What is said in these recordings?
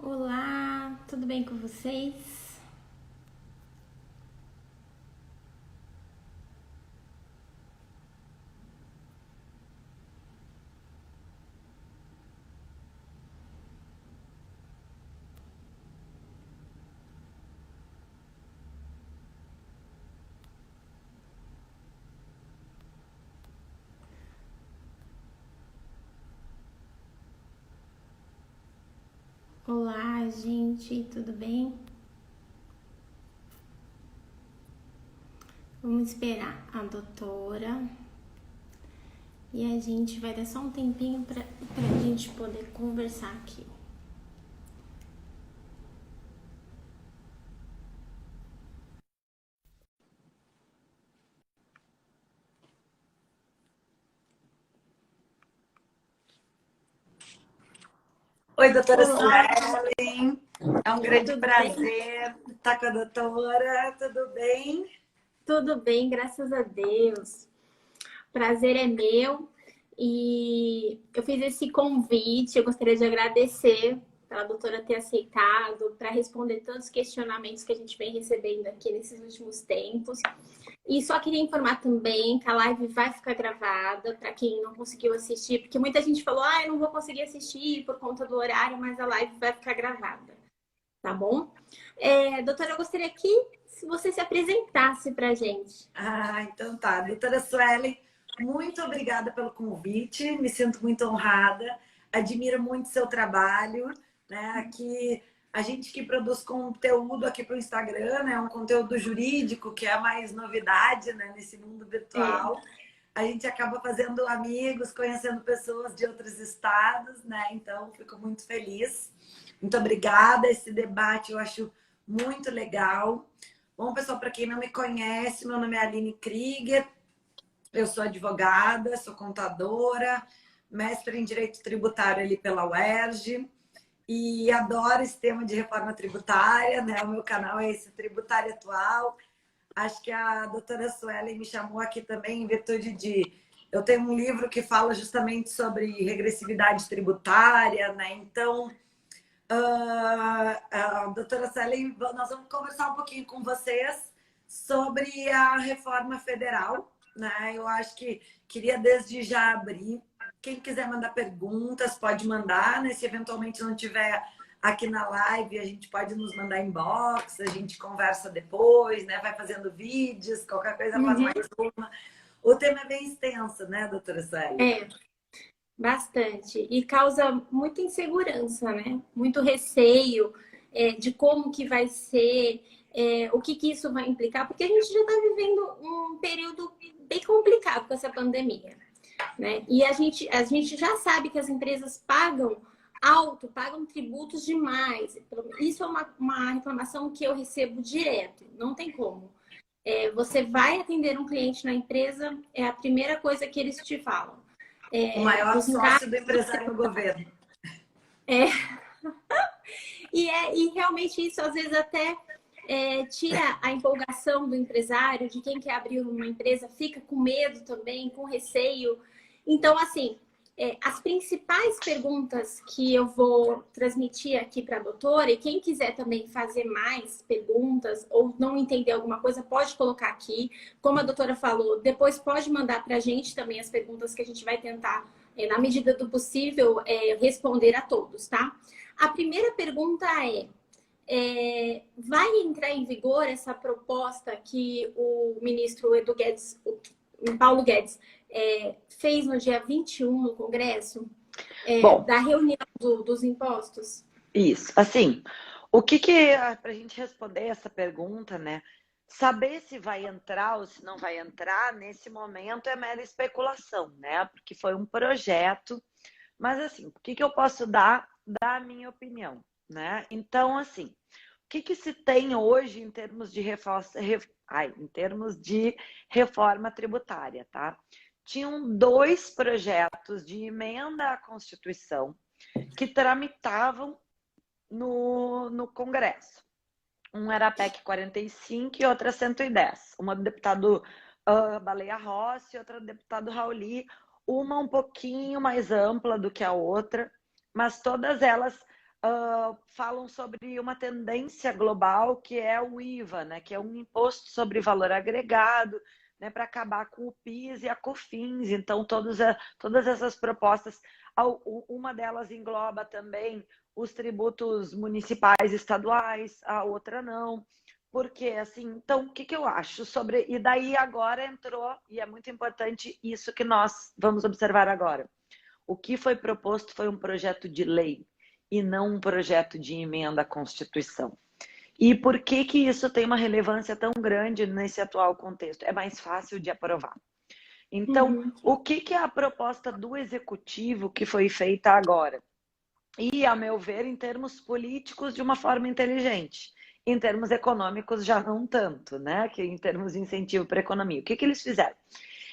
Olá, tudo bem com vocês? Olá, gente, tudo bem? Vamos esperar a doutora e a gente vai dar só um tempinho para a gente poder conversar aqui. Oi, doutora Olá, Suelen. É um grande tudo bem? prazer estar com a doutora. Tudo bem? Tudo bem, graças a Deus. Prazer é meu e eu fiz esse convite. Eu gostaria de agradecer pela doutora ter aceitado para responder todos os questionamentos que a gente vem recebendo aqui nesses últimos tempos. E só queria informar também que a live vai ficar gravada para quem não conseguiu assistir, porque muita gente falou, eu não vou conseguir assistir por conta do horário, mas a live vai ficar gravada, tá bom? Doutora, eu gostaria que se você se apresentasse para a gente. Então tá. Doutora Suelen, muito obrigada pelo convite. Me sinto muito honrada. Admiro muito seu trabalho, né? Aqui, a gente que produz conteúdo aqui para o Instagram, né? Um conteúdo jurídico, que é a mais novidade, né? Nesse mundo É, virtual. A gente acaba fazendo amigos, conhecendo pessoas de outros estados, né? Então, fico muito feliz. Muito obrigada. Esse debate eu acho muito legal. Bom, pessoal, para quem não me conhece, meu nome é Aline Krieger, eu sou advogada, sou contadora, mestre em Direito Tributário ali pela UERJ e adoro esse tema de reforma tributária, né? O meu canal é esse Tributário Atual. Acho que a doutora Suelen me chamou aqui também em virtude de... Eu tenho um livro que fala justamente sobre regressividade tributária, né? Então, doutora Suelen, nós vamos conversar um pouquinho com vocês sobre a reforma federal, né? Eu acho que queria desde já abrir. Quem quiser mandar perguntas, pode mandar, né? Se eventualmente não tiver aqui na live, a gente pode nos mandar inbox, a gente conversa depois, né? Vai fazendo vídeos, qualquer coisa faz uhum, mais uma. O tema é bem extenso, né, doutora Sueli? é, bastante. E causa muita insegurança, né? Muito receio de como que vai ser, o que que isso vai implicar, porque a gente já está vivendo um período bem complicado com essa pandemia, né? E a gente já sabe que as empresas pagam alto, pagam tributos demais. Isso é uma reclamação que eu recebo direto, não tem como. Você vai atender um cliente na empresa, é a primeira coisa que eles te falam. O maior Os encargos. sócio do empresário é o governo. E realmente isso às vezes até tira a empolgação do empresário, de quem quer abrir uma empresa, fica com medo também, com receio. Então, assim, as principais perguntas que eu vou transmitir aqui para a doutora, e quem quiser também fazer mais perguntas ou não entender alguma coisa, pode colocar aqui. Como a doutora falou, depois pode mandar para a gente também as perguntas que a gente vai tentar, na medida do possível, responder a todos, tá? A primeira pergunta vai entrar em vigor essa proposta que o ministro Edu Guedes, o Paulo Guedes, fez no dia 21 no Congresso, Bom, da reunião dos impostos? isso. Assim, o que para a gente responder essa pergunta, né? Saber se vai entrar ou se não vai entrar, nesse momento é mera especulação, né? Porque foi um projeto. Mas, assim, o que eu posso dar a minha opinião, né? Então, assim, o que se tem hoje em termos de em termos de reforma tributária, tá? Tinham dois projetos de emenda à Constituição que tramitavam no Congresso. Um era a PEC 45 e outra 110. Uma do deputado Baleia Rossi e outra do deputado Rauli. Uma um pouquinho mais ampla do que a outra, mas todas elas falam sobre uma tendência global que é o IVA, né, que é um imposto sobre valor agregado, né, para acabar com o PIS e a COFINS. Então, todas essas propostas, uma delas engloba também os tributos municipais e estaduais, a outra não. Porque, assim, então, o que eu acho sobre... E daí agora entrou, e é muito importante isso que nós vamos observar agora. O que foi proposto foi um projeto de lei e não um projeto de emenda à Constituição. E por que isso tem uma relevância tão grande nesse atual contexto? É mais fácil de aprovar. Então, o que é a proposta do Executivo que foi feita agora? E, a meu ver, em termos políticos, de uma forma inteligente. Em termos econômicos, já não tanto, né? Que em termos de incentivo para a economia. O que eles fizeram?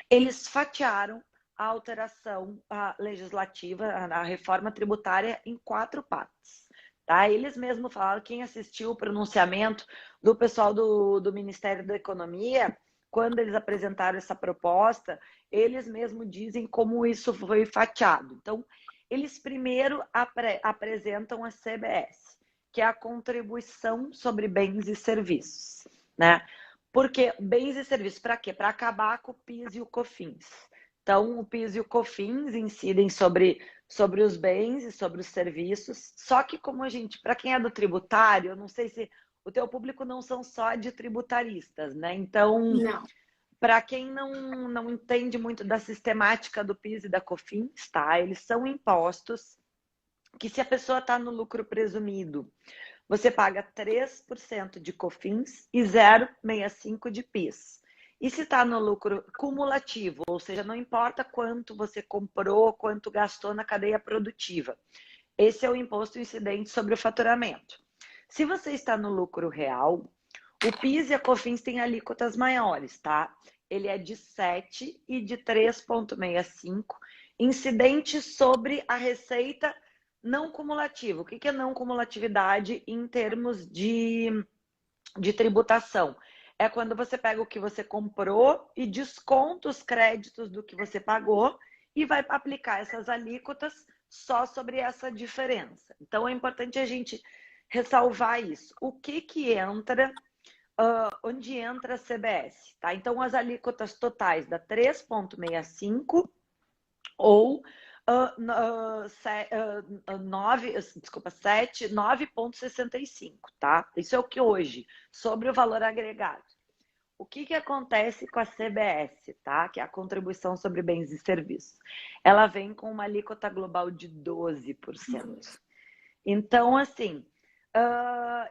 Eles fatiaram a alteração legislativa, a reforma tributária, em 4 partes. Tá? Eles mesmos falaram, quem assistiu o pronunciamento do pessoal do Ministério da Economia, quando eles apresentaram essa proposta, eles mesmos dizem como isso foi fatiado. Então, eles primeiro apresentam a CBS, que é a contribuição sobre bens e serviços, né? Porque bens e serviços, para quê? Para acabar com o PIS e o COFINS. Então, o PIS e o COFINS incidem sobre os bens e sobre os serviços. Só que como a gente, para quem é do tributário, eu não sei se o teu público não são só de tributaristas, né? Então, para quem não entende muito da sistemática do PIS e da COFINS, tá? Eles são impostos que, se a pessoa está no lucro presumido, você paga 3% de COFINS e 0,65% de PIS. E se está no lucro cumulativo, ou seja, não importa quanto você comprou, quanto gastou na cadeia produtiva, esse é o imposto incidente sobre o faturamento. Se você está no lucro real, o PIS e a COFINS têm alíquotas maiores, tá? Ele é de 7 e de 3,65, incidente sobre a receita não cumulativa. O que é não cumulatividade em termos de tributação? É quando você pega o que você comprou e desconta os créditos do que você pagou e vai aplicar essas alíquotas só sobre essa diferença. Então, é importante a gente ressalvar isso. O que entra, onde entra a CBS, tá? Então, as alíquotas totais da 3,65 ou 9,65, tá? Isso é o que hoje, sobre o valor agregado. O que acontece com a CBS, tá? Que é a contribuição sobre bens e serviços. Ela vem com uma alíquota global de 12%. Então, assim,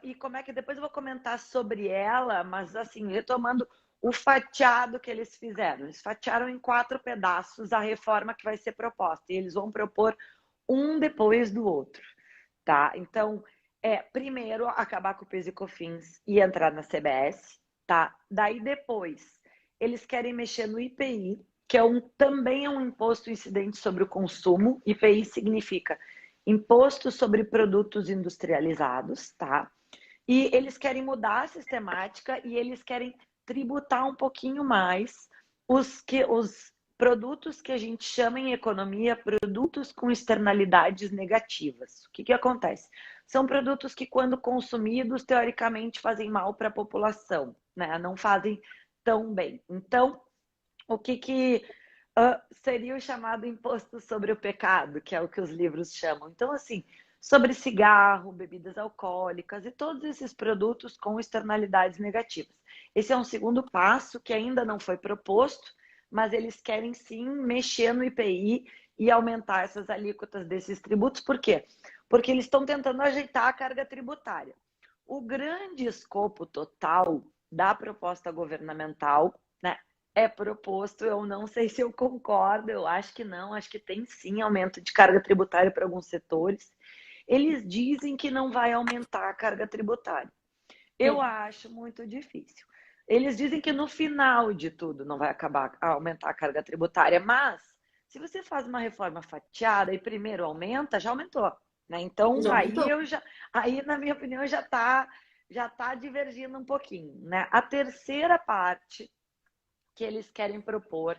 e como é que depois eu vou comentar sobre ela, mas assim, retomando o fatiado que eles fizeram. Eles fatiaram em 4 pedaços a reforma que vai ser proposta. E eles vão propor um depois do outro, tá? Então, primeiro, acabar com o PIS e COFINS e entrar na CBS, tá? Daí, depois, eles querem mexer no IPI, que também é um imposto incidente sobre o consumo. IPI significa Imposto sobre Produtos Industrializados, tá? E eles querem mudar a sistemática e eles querem tributar um pouquinho mais os produtos que a gente chama em economia produtos com externalidades negativas. O que acontece? São produtos que, quando consumidos, teoricamente fazem mal para a população, né? Não fazem tão bem. Então, o que seria o chamado imposto sobre o pecado, que é o que os livros chamam. Então, assim, sobre cigarro, bebidas alcoólicas e todos esses produtos com externalidades negativas. Esse é um segundo passo que ainda não foi proposto, mas eles querem sim mexer no IPI e aumentar essas alíquotas desses tributos. Por quê? Porque eles estão tentando ajeitar a carga tributária. O grande escopo total da proposta governamental, né, é proposto, eu não sei se eu concordo, eu acho que não, acho que tem sim aumento de carga tributária para alguns setores. Eles dizem que não vai aumentar a carga tributária. Eu acho muito difícil. Eles dizem que no final de tudo não vai aumentar a carga tributária, mas se você faz uma reforma fatiada e primeiro aumenta, já aumentou, né? Então aí na minha opinião já tá divergindo um pouquinho, né? A terceira parte que eles querem propor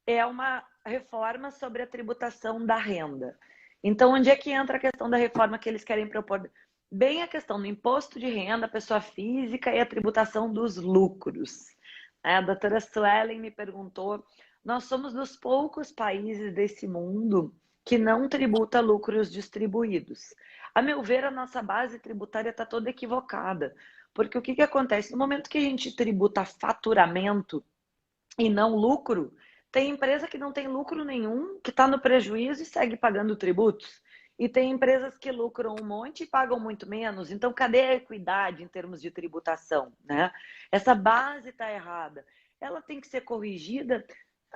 é uma reforma sobre a tributação da renda. Então, onde é que entra a questão da reforma que eles querem propor? Bem a questão do imposto de renda, pessoa física e a tributação dos lucros. A doutora Suelen me perguntou, nós somos dos poucos países desse mundo que não tributa lucros distribuídos. A meu ver, a nossa base tributária está toda equivocada. Porque o que, que acontece? No momento que a gente tributa faturamento e não lucro, tem empresa que não tem lucro nenhum, que está no prejuízo e segue pagando tributos. E tem empresas que lucram um monte e pagam muito menos. Então, cadê a equidade em termos de tributação, né? Essa base está errada. Ela tem que ser corrigida.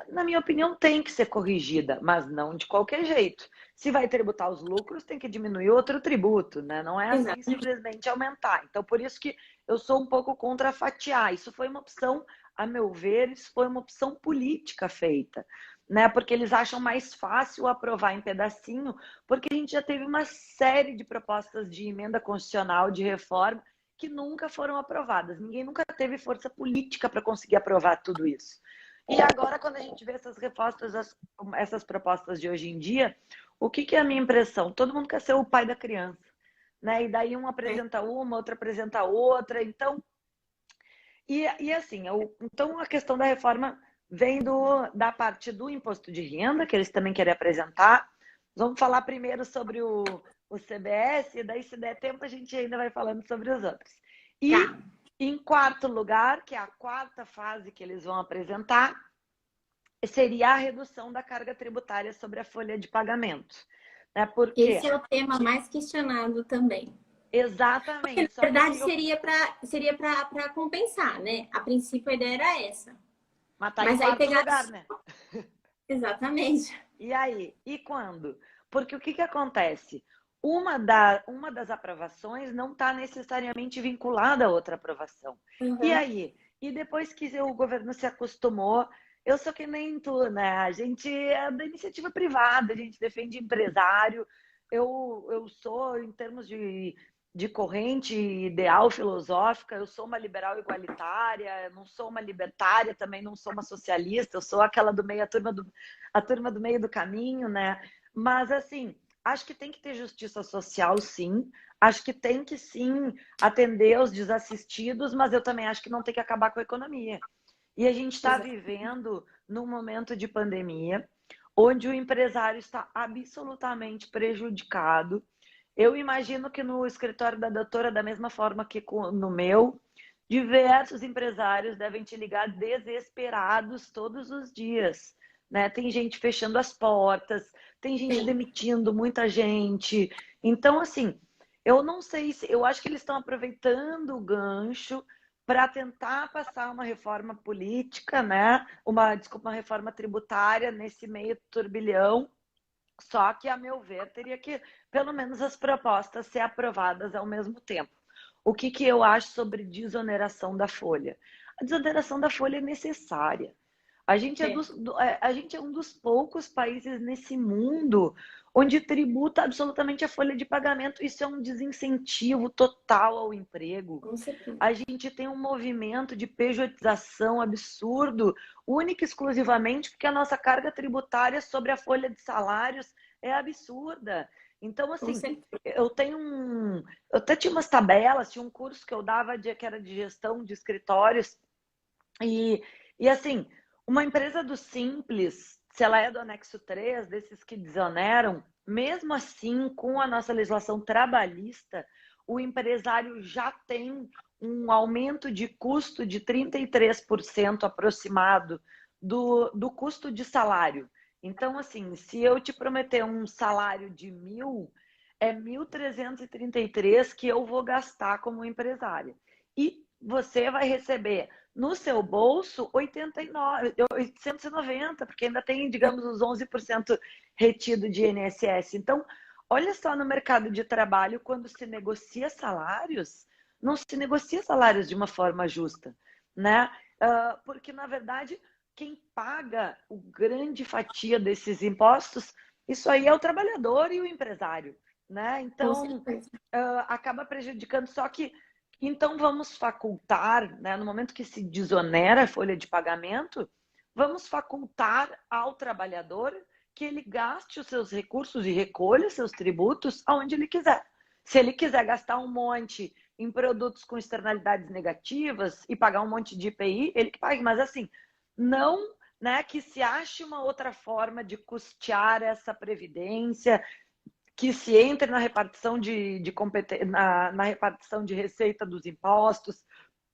Na minha opinião, tem que ser corrigida, mas não de qualquer jeito. Se vai tributar os lucros, tem que diminuir outro tributo, né? Não é assim Exatamente. simplesmente aumentar. Então, por isso que eu sou um pouco contra fatiar. Isso foi uma opção, a meu ver, isso foi uma opção política feita, né? Porque eles acham mais fácil aprovar em pedacinho, porque a gente já teve uma série de propostas de emenda constitucional, de reforma, que nunca foram aprovadas. Ninguém nunca teve força política para conseguir aprovar tudo isso. E agora, quando a gente vê essas propostas de hoje em dia, o que, que é a minha impressão? Todo mundo quer ser o pai da criança, né? E daí um apresenta uma, outra apresenta outra. Então, assim, então a questão da reforma vem da parte do imposto de renda, que eles também querem apresentar. Vamos falar primeiro sobre o CBS, e daí, se der tempo, a gente ainda vai falando sobre os outros. E, Tá. em quarto lugar, que é a quarta fase que eles vão apresentar, seria a redução da carga tributária sobre a folha de pagamento. Né? Por quê? Esse é o tema mais questionado também. Porque, Exatamente. na verdade, seria para compensar, né? A princípio, a ideia era essa. Mas tá em Mas aí quarto pegar... lugar, né? Exatamente. E aí? E quando? Porque o que, que acontece? Uma das aprovações não está necessariamente vinculada a outra aprovação. E Uhum. aí? E depois que o governo se acostumou, eu sou que nem tu, né? A gente é da iniciativa privada, a gente defende empresário. Eu sou, em termos de corrente ideal filosófica, eu sou uma liberal igualitária, não sou uma libertária, também não sou uma socialista, eu sou aquela do meio, a turma do meio do caminho, né? Mas, assim, acho que tem que ter justiça social, sim. Acho que tem que, sim, atender os desassistidos, mas eu também acho que não tem que acabar com a economia. E a gente está vivendo num momento de pandemia, onde o empresário está absolutamente prejudicado. Eu imagino que no escritório da doutora, da mesma forma que no meu, diversos empresários devem te ligar desesperados todos os dias, né? Tem gente fechando as portas, tem gente Sim. demitindo muita gente. Então, assim, eu não sei se... Eu acho que eles estão aproveitando o gancho para tentar passar uma reforma política, né? Desculpa, uma reforma tributária nesse meio turbilhão. Só que, a meu ver, teria que, pelo menos, as propostas ser aprovadas ao mesmo tempo. O que, que eu acho sobre desoneração da folha? A desoneração da folha é necessária. A gente é um dos poucos países nesse mundo onde tributa absolutamente a folha de pagamento. Isso é um desincentivo total ao emprego. Com certeza. A gente tem um movimento de pejotização absurdo, única e exclusivamente porque a nossa carga tributária sobre a folha de salários é absurda. Então, assim, eu até tinha umas tabelas, tinha um curso que eu dava que era de gestão de escritórios, e assim, uma empresa do Simples, se ela é do anexo 3, desses que desoneram, mesmo assim, com a nossa legislação trabalhista, o empresário já tem um aumento de custo de 33% aproximado do custo de salário. Então, assim, se eu te prometer um salário de 1.000, é 1.333 que eu vou gastar como empresária. E você vai receber no seu bolso 890, porque ainda tem, digamos, os 11% retido de INSS. Então, olha só, no mercado de trabalho, quando se negocia salários, não se negocia salários de uma forma justa, né? Porque, na verdade, quem paga o grande fatia desses impostos, isso aí é o trabalhador e o empresário, né? Então, acaba prejudicando. Só que, então, vamos facultar, né, no momento que se desonera a folha de pagamento, vamos facultar ao trabalhador que ele gaste os seus recursos e recolha seus tributos aonde ele quiser. Se ele quiser gastar um monte em produtos com externalidades negativas e pagar um monte de IPI, ele que pague. Mas assim, não, né, que se ache uma outra forma de custear essa previdência, que se entre na repartição na repartição de receita dos impostos,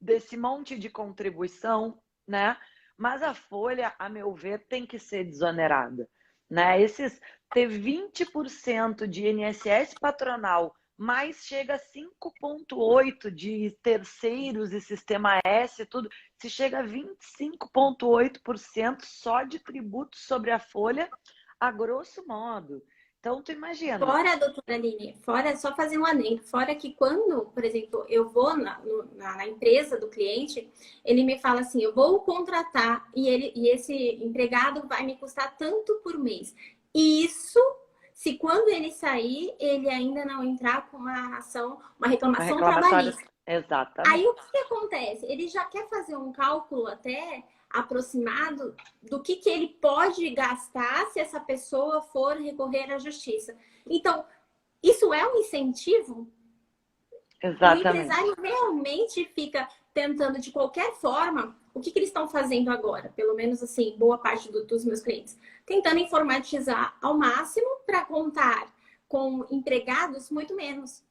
desse monte de contribuição, né? Mas a folha, a meu ver, tem que ser desonerada, né? Ter 20% de INSS patronal, mais chega a 5,8% de terceiros e sistema S, tudo, se chega a 25,8% só de tributos sobre a folha, a grosso modo. Então, tu imagina. Fora, doutora Aline, fora, só fazer um adendo, fora que quando, por exemplo, eu vou na empresa do cliente, ele me fala assim, eu vou contratar e esse empregado vai me custar tanto por mês. E isso, se quando ele sair, ele ainda não entrar com uma reclamação trabalhista. Exatamente. Aí o que acontece? Ele já quer fazer um cálculo até aproximado do que ele pode gastar se essa pessoa for recorrer à justiça. Então, isso é um incentivo? Exatamente. O empresário realmente fica tentando de qualquer forma, o que eles estão fazendo agora? Pelo menos assim, boa parte dos meus clientes. Tentando informatizar ao máximo para contar com empregados muito menos.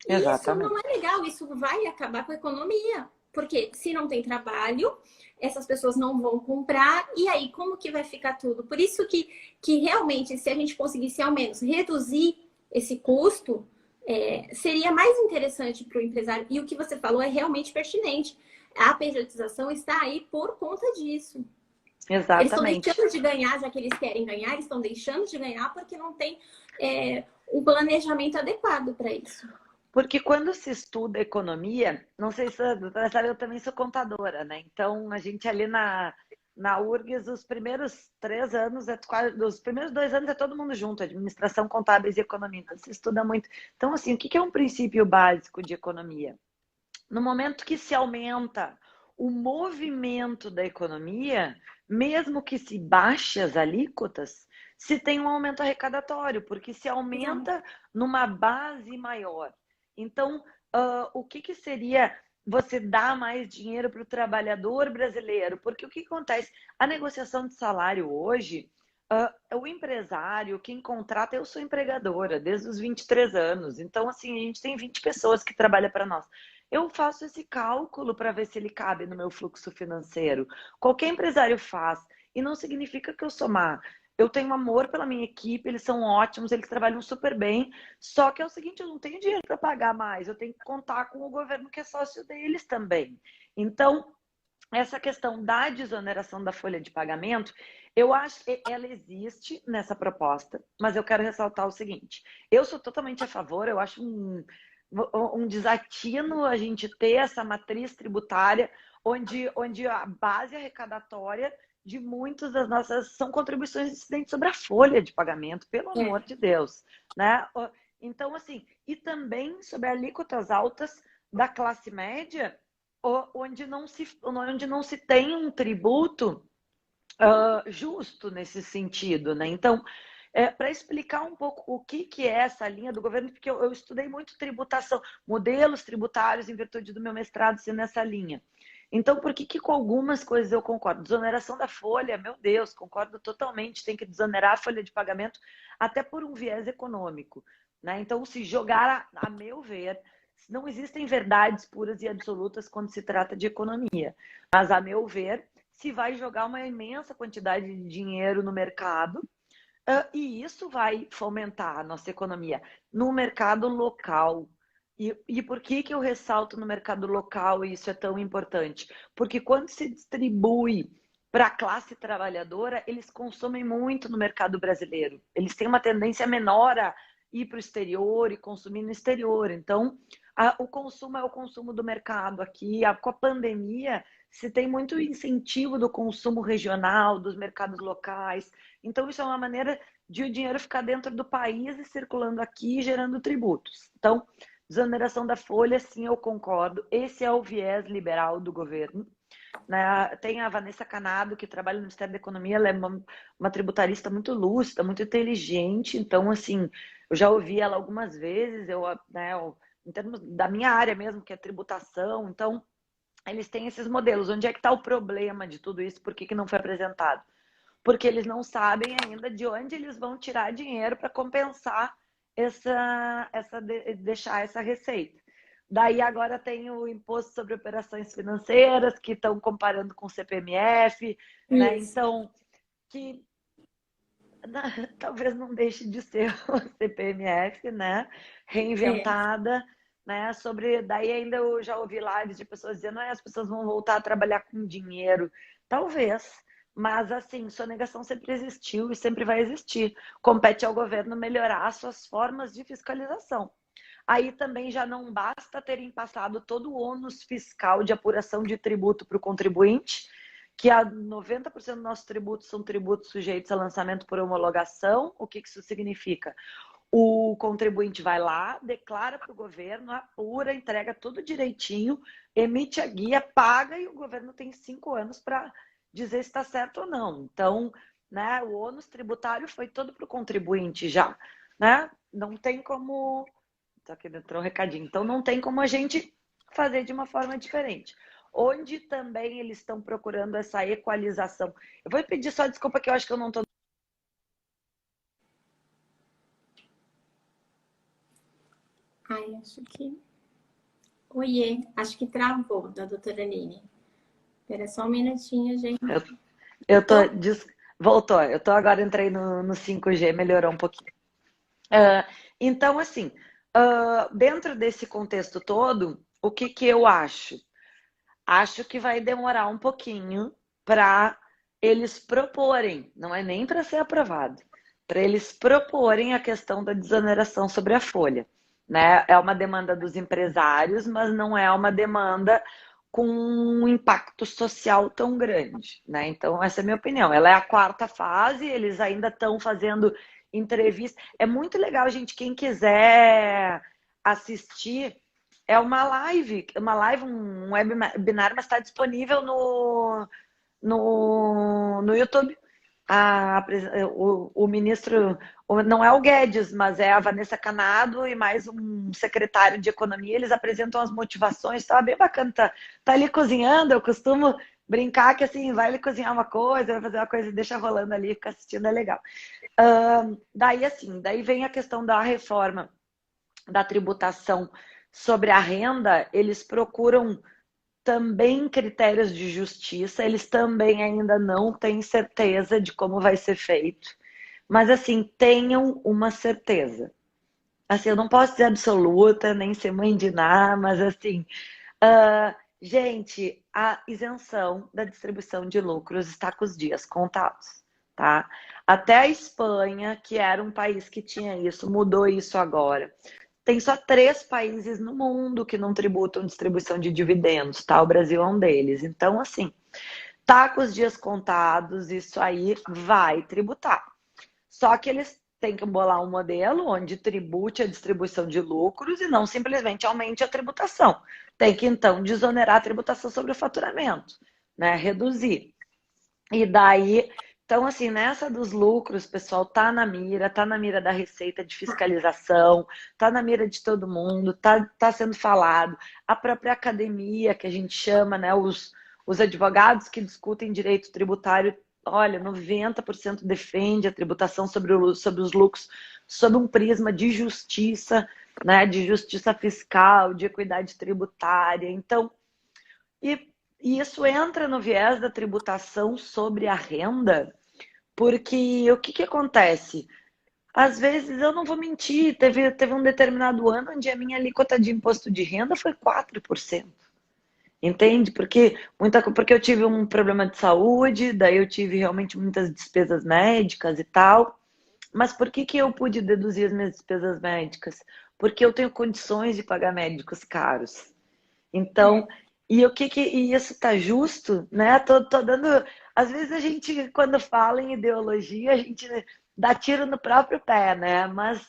E isso não é legal, isso vai acabar com a economia. Porque se não tem trabalho, essas pessoas não vão comprar, e aí como que vai ficar tudo? Por isso que realmente, se a gente conseguisse ao menos reduzir esse custo, seria mais interessante para o empresário. E o que você falou é realmente pertinente. A pejotização está aí por conta disso. Exatamente. Eles estão deixando de ganhar, já que eles querem ganhar, eles estão deixando de ganhar porque não tem um planejamento adequado para isso. Porque quando se estuda economia, não sei se a doutora sabe, eu também sou contadora, né? Então, a gente ali na URGS, os primeiros 3 anos, os primeiros 2 anos é todo mundo junto, administração, contábeis e economia. Então, se estuda muito. Então, assim, o que é um princípio básico de economia? No momento que se aumenta o movimento da economia, mesmo que se baixe as alíquotas, se tem um aumento arrecadatório, porque se aumenta numa base maior. Então, o que seria você dar mais dinheiro para o trabalhador brasileiro? Porque o que acontece? A negociação de salário hoje, o empresário, quem contrata, eu sou empregadora desde os 23 anos. Então, assim, a gente tem 20 pessoas que trabalham para nós. Eu faço esse cálculo para ver se ele cabe no meu fluxo financeiro. Qualquer empresário faz. E não significa que eu sou má. Eu tenho amor pela minha equipe, eles são ótimos, eles trabalham super bem. Só que é o seguinte, eu não tenho dinheiro para pagar mais. Eu tenho que contar com o governo que é sócio deles também. Então, essa questão da desoneração da folha de pagamento, eu acho que ela existe nessa proposta, mas eu quero ressaltar o seguinte. Eu sou totalmente a favor, eu acho um desatino a gente ter essa matriz tributária onde a base arrecadatória de muitas das nossas são contribuições incidentes sobre a folha de pagamento, pelo amor de Deus, né? Então, assim, e também sobre alíquotas altas da classe média, onde não se tem um tributo justo nesse sentido, né? Então, para explicar um pouco o que é essa linha do governo, porque eu estudei muito tributação, modelos tributários em virtude do meu mestrado ser nessa linha. Então, por que com algumas coisas eu concordo? Desoneração da folha, meu Deus, concordo totalmente, tem que desonerar a folha de pagamento até por um viés econômico, né? Então, se jogar, a meu ver, não existem verdades puras e absolutas quando se trata de economia, mas a meu ver, se vai jogar uma imensa quantidade de dinheiro no mercado, e isso vai fomentar a nossa economia no mercado local. E por que eu ressalto no mercado local e isso é tão importante? Porque quando se distribui para a classe trabalhadora, eles consomem muito no mercado brasileiro. Eles têm uma tendência menor a ir para o exterior e consumir no exterior. Então, o consumo é o consumo do mercado aqui. Com a pandemia, se tem muito incentivo do consumo regional, dos mercados locais. Então, isso é uma maneira de o dinheiro ficar dentro do país e circulando aqui, gerando tributos. Então, desoneração da folha, sim, eu concordo. Esse é o viés liberal do governo. né? Tem a Vanessa Canado, que trabalha no Ministério da Economia, ela é uma tributarista muito lúcida, muito inteligente, então, assim, eu já ouvi ela algumas vezes, né, em termos da minha área mesmo, que é tributação, então, eles têm esses modelos. Onde é que está o problema de tudo isso? Por que que não foi apresentado? Porque eles não sabem ainda de onde eles vão tirar dinheiro para compensar deixar essa receita. Daí agora tem o imposto sobre operações financeiras, que estão comparando com o CPMF, né? Então, que talvez não deixe de ser o CPMF, né? Reinventada, né? Daí ainda eu já ouvi lives de pessoas dizendo, as pessoas vão voltar a trabalhar com dinheiro. Talvez, mas assim, sonegação sempre existiu e sempre vai existir. Compete ao governo melhorar suas formas de fiscalização. Aí também já não basta terem passado todo o ônus fiscal de apuração de tributo para o contribuinte, que 90% dos nossos tributos são tributos sujeitos a lançamento por homologação. O que isso significa? O contribuinte vai lá, declara para o governo, apura, entrega tudo direitinho, emite a guia, paga e o governo tem 5 anos para dizer se está certo ou não. Então, né, o ônus tributário foi todo para o contribuinte já, né? Não tem como... Aqui entrou um recadinho. Então, não tem como a gente fazer de uma forma diferente. Onde também eles estão procurando essa equalização. Eu vou pedir só desculpa que eu acho que eu não estou... Ai, acho que... Oiê, acho que travou da doutora Nini. Espera só um minutinho, gente. Eu tô... Voltou. Eu tô agora, entrei no 5G, melhorou um pouquinho. Então, assim, dentro desse contexto todo, o que eu acho? Acho que vai demorar um pouquinho para eles proporem, não é nem para ser aprovado, para eles proporem a questão da desoneração sobre a folha, né? É uma demanda dos empresários, mas não é uma demanda com um impacto social tão grande, né? Então, essa é a minha opinião. Ela é a 4ª fase, eles ainda estão fazendo entrevista. É muito legal, gente. Quem quiser assistir, é uma live, um webinar, mas está disponível no YouTube. O ministro, não é o Guedes, mas é a Vanessa Canado e mais um secretário de Economia. Eles apresentam as motivações, tá bem bacana. Tá ali cozinhando, eu costumo brincar que assim, vai ali cozinhar uma coisa, vai fazer uma coisa e deixa rolando ali, fica assistindo, é legal. Daí vem a questão da reforma da tributação sobre a renda. Eles procuram também critérios de justiça, eles também ainda não têm certeza de como vai ser feito, mas assim, tenham uma certeza. Assim, eu não posso dizer absoluta, nem ser mãe de nada, mas assim, gente, a isenção da distribuição de lucros está com os dias contados, tá? Até a Espanha, que era um país que tinha isso, mudou isso agora. Tem só 3 países no mundo que não tributam distribuição de dividendos, tá? O Brasil é um deles. Então, assim, tá com os dias contados, isso aí vai tributar. Só que eles têm que bolar um modelo onde tribute a distribuição de lucros e não simplesmente aumente a tributação. Tem que, então, desonerar a tributação sobre o faturamento, né? Reduzir. E daí... Então, assim, nessa dos lucros, pessoal, tá na mira da Receita de fiscalização, tá na mira de todo mundo, tá sendo falado. A própria academia, que a gente chama, né, os advogados que discutem direito tributário, olha, 90% defende a tributação sobre os lucros sob um prisma de justiça, né, de justiça fiscal, de equidade tributária. Então, e isso entra no viés da tributação sobre a renda, porque o que acontece? Às vezes, eu não vou mentir, teve um determinado ano onde a minha alíquota de imposto de renda foi 4%. Entende? Porque eu tive um problema de saúde, daí eu tive realmente muitas despesas médicas e tal. Mas por que eu pude deduzir as minhas despesas médicas? Porque eu tenho condições de pagar médicos caros. Então, e isso tá justo, né? Tô dando. Às vezes a gente, quando fala em ideologia, a gente dá tiro no próprio pé, né? Mas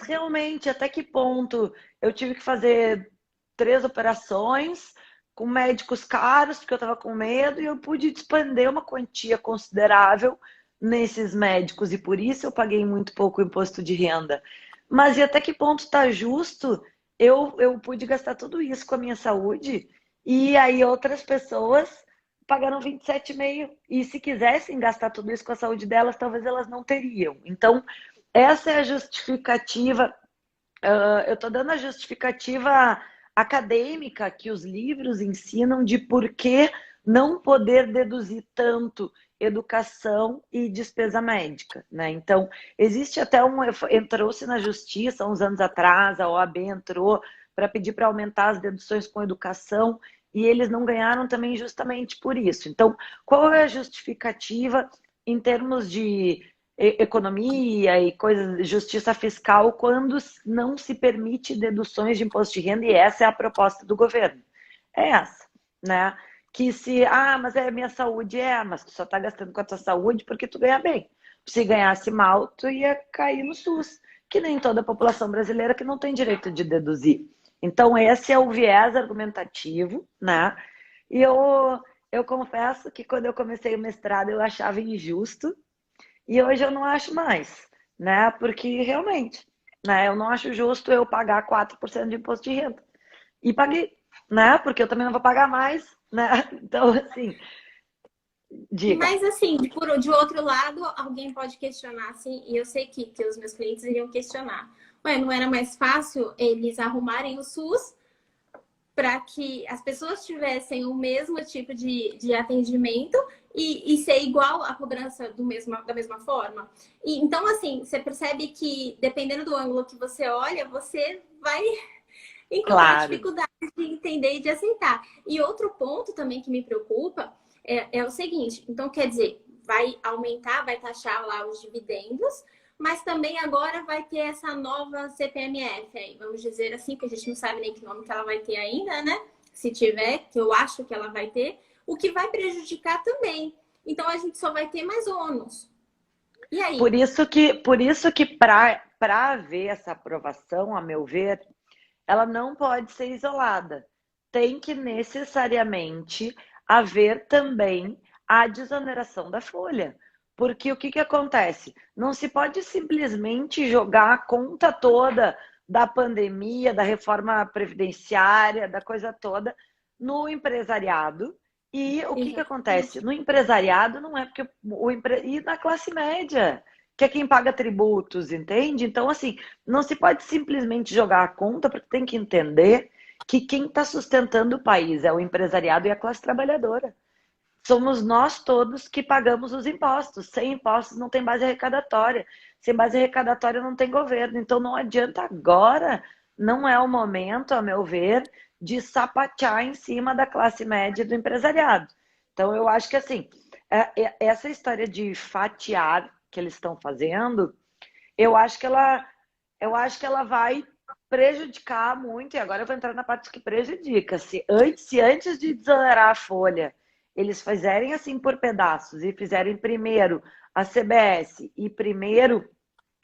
realmente, até que ponto eu tive que fazer 3 operações, com médicos caros, porque eu estava com medo, e eu pude despender uma quantia considerável nesses médicos, e por isso eu paguei muito pouco imposto de renda. Mas e até que ponto está justo? Eu pude gastar tudo isso com a minha saúde, e aí outras pessoas pagaram 27,5. E se quisessem gastar tudo isso com a saúde delas, talvez elas não teriam. Então, essa é a justificativa. Eu estou dando a justificativa acadêmica que os livros ensinam de por que não poder deduzir tanto educação e despesa médica, né? Então, existe até entrou-se na justiça uns anos atrás, a OAB entrou para pedir para aumentar as deduções com educação, e eles não ganharam também justamente por isso. Então, qual é a justificativa em termos de economia e coisas de justiça fiscal quando não se permite deduções de imposto de renda? E essa é a proposta do governo. É essa, né? Que se, mas é minha saúde, mas tu só tá gastando com a tua saúde porque tu ganha bem. Se ganhasse mal, tu ia cair no SUS, que nem toda a população brasileira que não tem direito de deduzir. Então, esse é o viés argumentativo, né? E eu confesso que quando eu comecei o mestrado eu achava injusto, e hoje eu não acho mais, né? Porque realmente, né? Eu não acho justo eu pagar 4% de imposto de renda. E paguei, né? Porque eu também não vou pagar mais, né? Então, assim, diga. Mas assim, de outro lado, alguém pode questionar, assim, e eu sei que os meus clientes iriam questionar. Ué, não era mais fácil eles arrumarem o SUS para que as pessoas tivessem o mesmo tipo de atendimento e ser igual à cobrança da mesma forma? E, então, assim, você percebe que, dependendo do ângulo que você olha, você vai encontrar Claro. dificuldade de entender e de aceitar. E outro ponto também que me preocupa é o seguinte: então, quer dizer, vai aumentar, vai taxar lá os dividendos, mas também agora vai ter essa nova CPMF aí, vamos dizer assim, que a gente não sabe nem que nome que ela vai ter ainda, né? Se tiver, que eu acho que ela vai ter, o que vai prejudicar também. Então, a gente só vai ter mais ônus. E aí? Por isso que para haver essa aprovação, a meu ver, ela não pode ser isolada. Tem que necessariamente haver também a desoneração da folha. Porque o que acontece? Não se pode simplesmente jogar a conta toda da pandemia, da reforma previdenciária, da coisa toda, no empresariado. E o que acontece? No empresariado não é porque e na classe média, que é quem paga tributos, entende? Então, assim, não se pode simplesmente jogar a conta, porque tem que entender que quem está sustentando o país é o empresariado e a classe trabalhadora. Somos nós todos que pagamos os impostos. Sem impostos não tem base arrecadatória. Sem base arrecadatória não tem governo. Então não adianta agora, não é o momento, a meu ver, de sapatear em cima da classe média e do empresariado. Então eu acho que assim, essa história de fatiar que eles estão fazendo, eu acho que ela vai prejudicar muito, e agora eu vou entrar na parte que prejudica. Se antes de desonerar a folha, eles fizerem assim por pedaços e fizerem primeiro a CBS e primeiro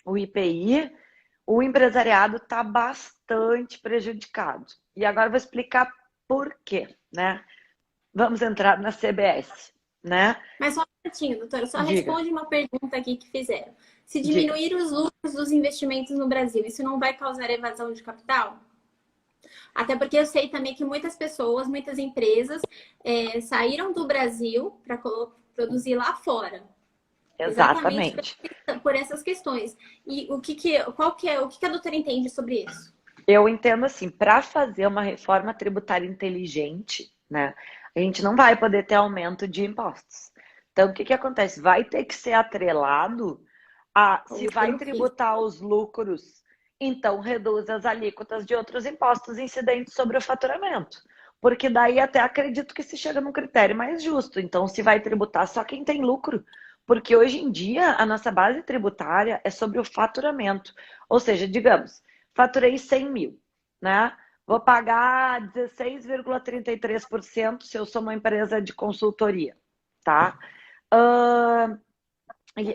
o IPI, o empresariado está bastante prejudicado. E agora eu vou explicar por quê, né? Vamos entrar na CBS, né? Mas só um minutinho, doutora, só Diga. responde uma pergunta aqui que fizeram. Se Diga. diminuir os lucros dos investimentos no Brasil, isso não vai causar evasão de capital? Até porque eu sei também que muitas pessoas, muitas empresas saíram do Brasil para produzir lá fora. Exatamente. Por essas questões. E o que a doutora entende sobre isso? Eu entendo assim, para fazer uma reforma tributária inteligente, né, a gente não vai poder ter aumento de impostos. Então, o que acontece? Vai ter que ser atrelado a se vai tributar os lucros, então reduz as alíquotas de outros impostos incidentes sobre o faturamento. Porque daí até acredito que se chega num critério mais justo. Então, se vai tributar só quem tem lucro. Porque hoje em dia a nossa base tributária é sobre o faturamento. Ou seja, digamos, faturei 100 mil, né? Vou pagar 16,33% se eu sou uma empresa de consultoria, tá?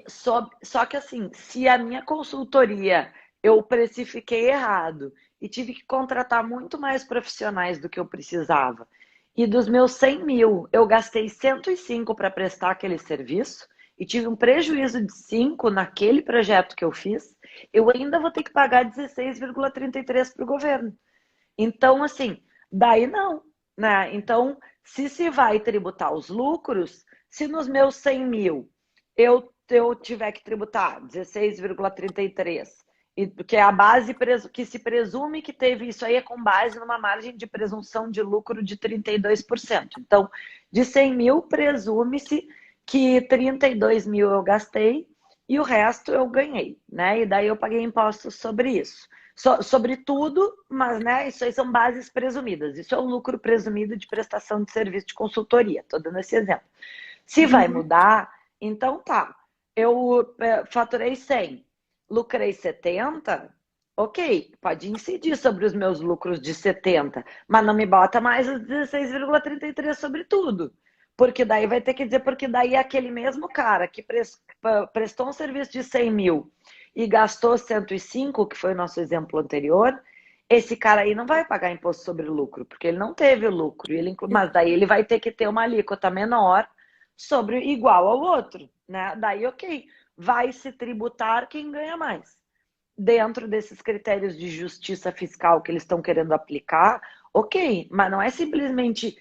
Só que assim, se a minha consultoria eu precifiquei errado e tive que contratar muito mais profissionais do que eu precisava, E dos meus 100 mil, eu gastei 105 para prestar aquele serviço e tive um prejuízo de 5 naquele projeto que eu fiz, eu ainda vou ter que pagar 16,33 para o governo. Então, assim, daí não, né? Então, se vai tributar os lucros, se nos meus 100 mil eu tiver que tributar 16,33, porque é a base que se presume que teve isso aí é com base numa margem de presunção de lucro de 32%. Então, de 100 mil, presume-se que 32 mil eu gastei e o resto eu ganhei, né? E daí eu paguei impostos sobre isso. Sobre tudo, mas né, isso aí são bases presumidas. Isso é o lucro presumido de prestação de serviço de consultoria. Estou dando esse exemplo. Se vai Uhum. mudar, então tá. Eu faturei 100, lucrei 70, ok, pode incidir sobre os meus lucros de 70, mas não me bota mais os 16,33 sobre tudo. Porque daí vai ter que dizer, porque daí aquele mesmo cara que prestou um serviço de 100 mil e gastou 105, que foi o nosso exemplo anterior, esse cara aí não vai pagar imposto sobre lucro, porque ele não teve o lucro, mas daí ele vai ter que ter uma alíquota menor sobre igual ao outro, né? Daí, ok, vai se tributar quem ganha mais. Dentro desses critérios de justiça fiscal que eles estão querendo aplicar, ok, mas não é simplesmente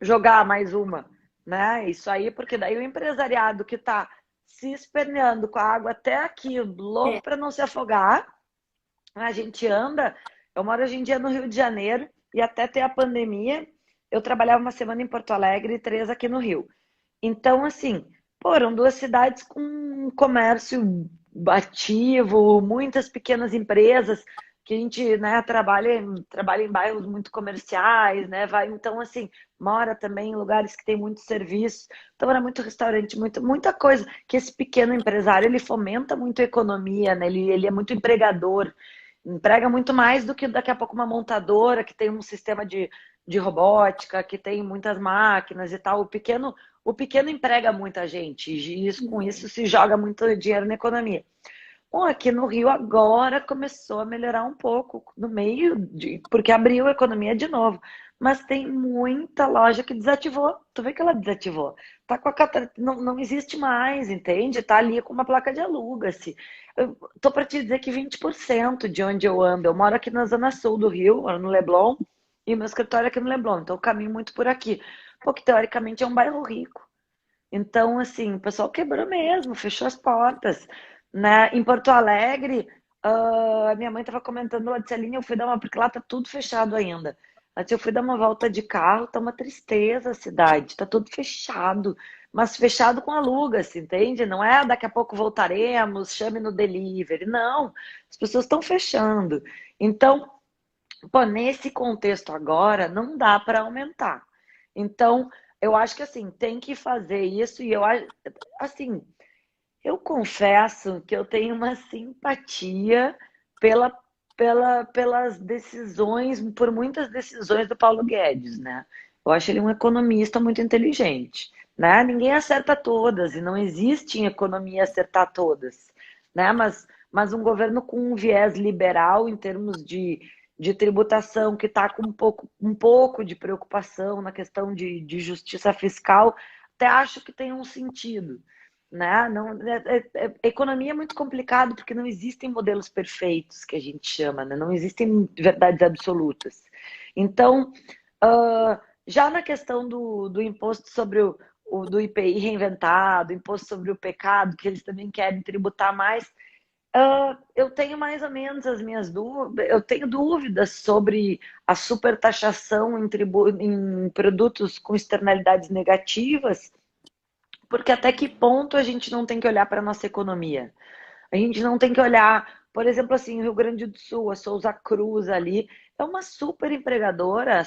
jogar mais uma, né? Isso aí, porque daí o empresariado que está se esperneando com a água até aqui, louco É. para não se afogar, a gente anda. Eu moro hoje em dia no Rio de Janeiro e até ter a pandemia, eu trabalhava uma semana em Porto Alegre e 3 aqui no Rio. Então, assim, foram duas cidades com um comércio ativo, muitas pequenas empresas que a gente, né, trabalha em bairros muito comerciais, né, então, assim, mora também em lugares que tem muito serviço, então era muito restaurante, muita coisa, que esse pequeno empresário, ele fomenta muito a economia, né, ele é muito empregador, emprega muito mais do que daqui a pouco uma montadora que tem um sistema de robótica, que tem muitas máquinas e tal, o pequeno emprega muita gente e com isso se joga muito dinheiro na economia. Bom, aqui no Rio agora começou a melhorar um pouco, no meio porque abriu a economia de novo. Mas tem muita loja que desativou. Tu vê que ela desativou. Tá com não existe mais, entende? Tá ali com uma placa de aluga-se. Eu tô para te dizer que 20% de onde eu ando, eu moro aqui na zona sul do Rio, moro no Leblon, e meu escritório é aqui no Leblon, então eu caminho muito por aqui. Porque teoricamente é um bairro rico. Então, assim, o pessoal quebrou mesmo, fechou as portas, né? Em Porto Alegre, minha mãe estava comentando lá de Celinha, eu fui dar uma, porque lá tá tudo fechado ainda. Mas eu fui dar uma volta de carro, tá uma tristeza a cidade, tá tudo fechado, mas fechado com aluga-se, entende? Não é daqui a pouco voltaremos, chame no delivery, não. As pessoas estão fechando. Então, pô, nesse contexto agora, não dá para aumentar. Então, eu acho que assim, tem que fazer isso e assim, eu confesso que eu tenho uma simpatia pela, pelas decisões, por muitas decisões do Paulo Guedes, né? Eu acho ele um economista muito inteligente, né? Ninguém acerta todas e não existe em economia acertar todas, né? Mas um governo com um viés liberal em termos de tributação, que está com um pouco de preocupação na questão de justiça fiscal, até acho que tem um sentido, né? Não, economia é muito complicado porque não existem modelos perfeitos que a gente chama, né? Não existem verdades absolutas. Então, já na questão do imposto sobre do IPI reinventado, imposto sobre o pecado, que eles também querem tributar mais, eu tenho mais ou menos as minhas dúvidas, eu tenho dúvidas sobre a supertaxação em produtos com externalidades negativas, porque até que ponto a gente não tem que olhar para a nossa economia? A gente não tem que olhar, por exemplo, assim, o Rio Grande do Sul, a Souza Cruz ali, é uma super empregadora.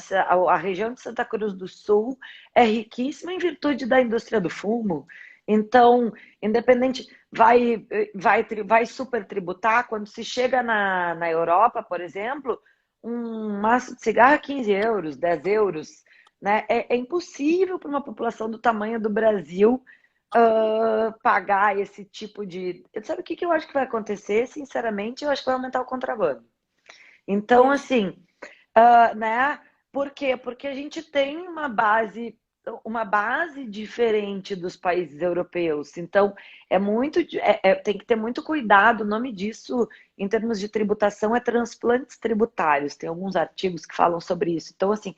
A região de Santa Cruz do Sul é riquíssima em virtude da indústria do fumo. Então, independente, vai super tributar. Quando se chega na Europa, por exemplo, um maço de cigarro é 15 euros, 10 euros. Né? É impossível para uma população do tamanho do Brasil pagar esse tipo de. Sabe o que eu acho que vai acontecer? Sinceramente, eu acho que vai aumentar o contrabando. Então, É. assim, né? Por quê? Porque a gente tem uma base diferente dos países europeus. Então, tem que ter muito cuidado. O nome disso, em termos de tributação, é transplantes tributários. Tem alguns artigos que falam sobre isso. Então, assim,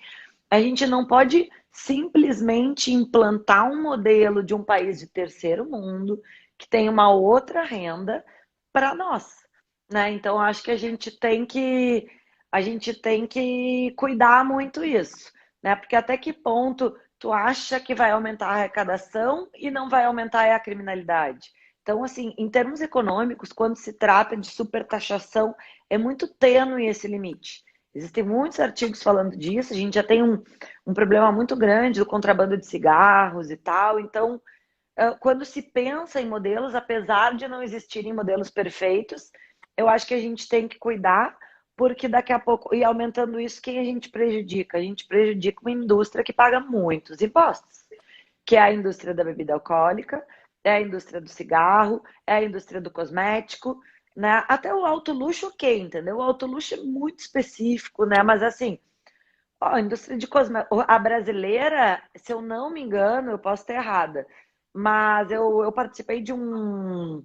a gente não pode simplesmente implantar um modelo de um país de terceiro mundo que tem uma outra renda para nós, né? Então, acho que a gente tem que cuidar muito isso, né? Porque até que ponto tu acha que vai aumentar a arrecadação e não vai aumentar a criminalidade? Então, assim, em termos econômicos, quando se trata de supertaxação, é muito tênue esse limite. Existem muitos artigos falando disso, a gente já tem um problema muito grande do contrabando de cigarros e tal. Então, quando se pensa em modelos, apesar de não existirem modelos perfeitos, eu acho que a gente tem que cuidar, porque daqui a pouco, e aumentando isso, quem a gente prejudica? A gente prejudica uma indústria que paga muitos impostos, que é a indústria da bebida alcoólica, é a indústria do cigarro, é a indústria do cosmético, né? Até o alto luxo, ok, entendeu? O alto luxo é muito específico, né? Mas assim, ó, a indústria de cosméticos, a brasileira, se eu não me engano, eu posso estar errada, mas eu participei de um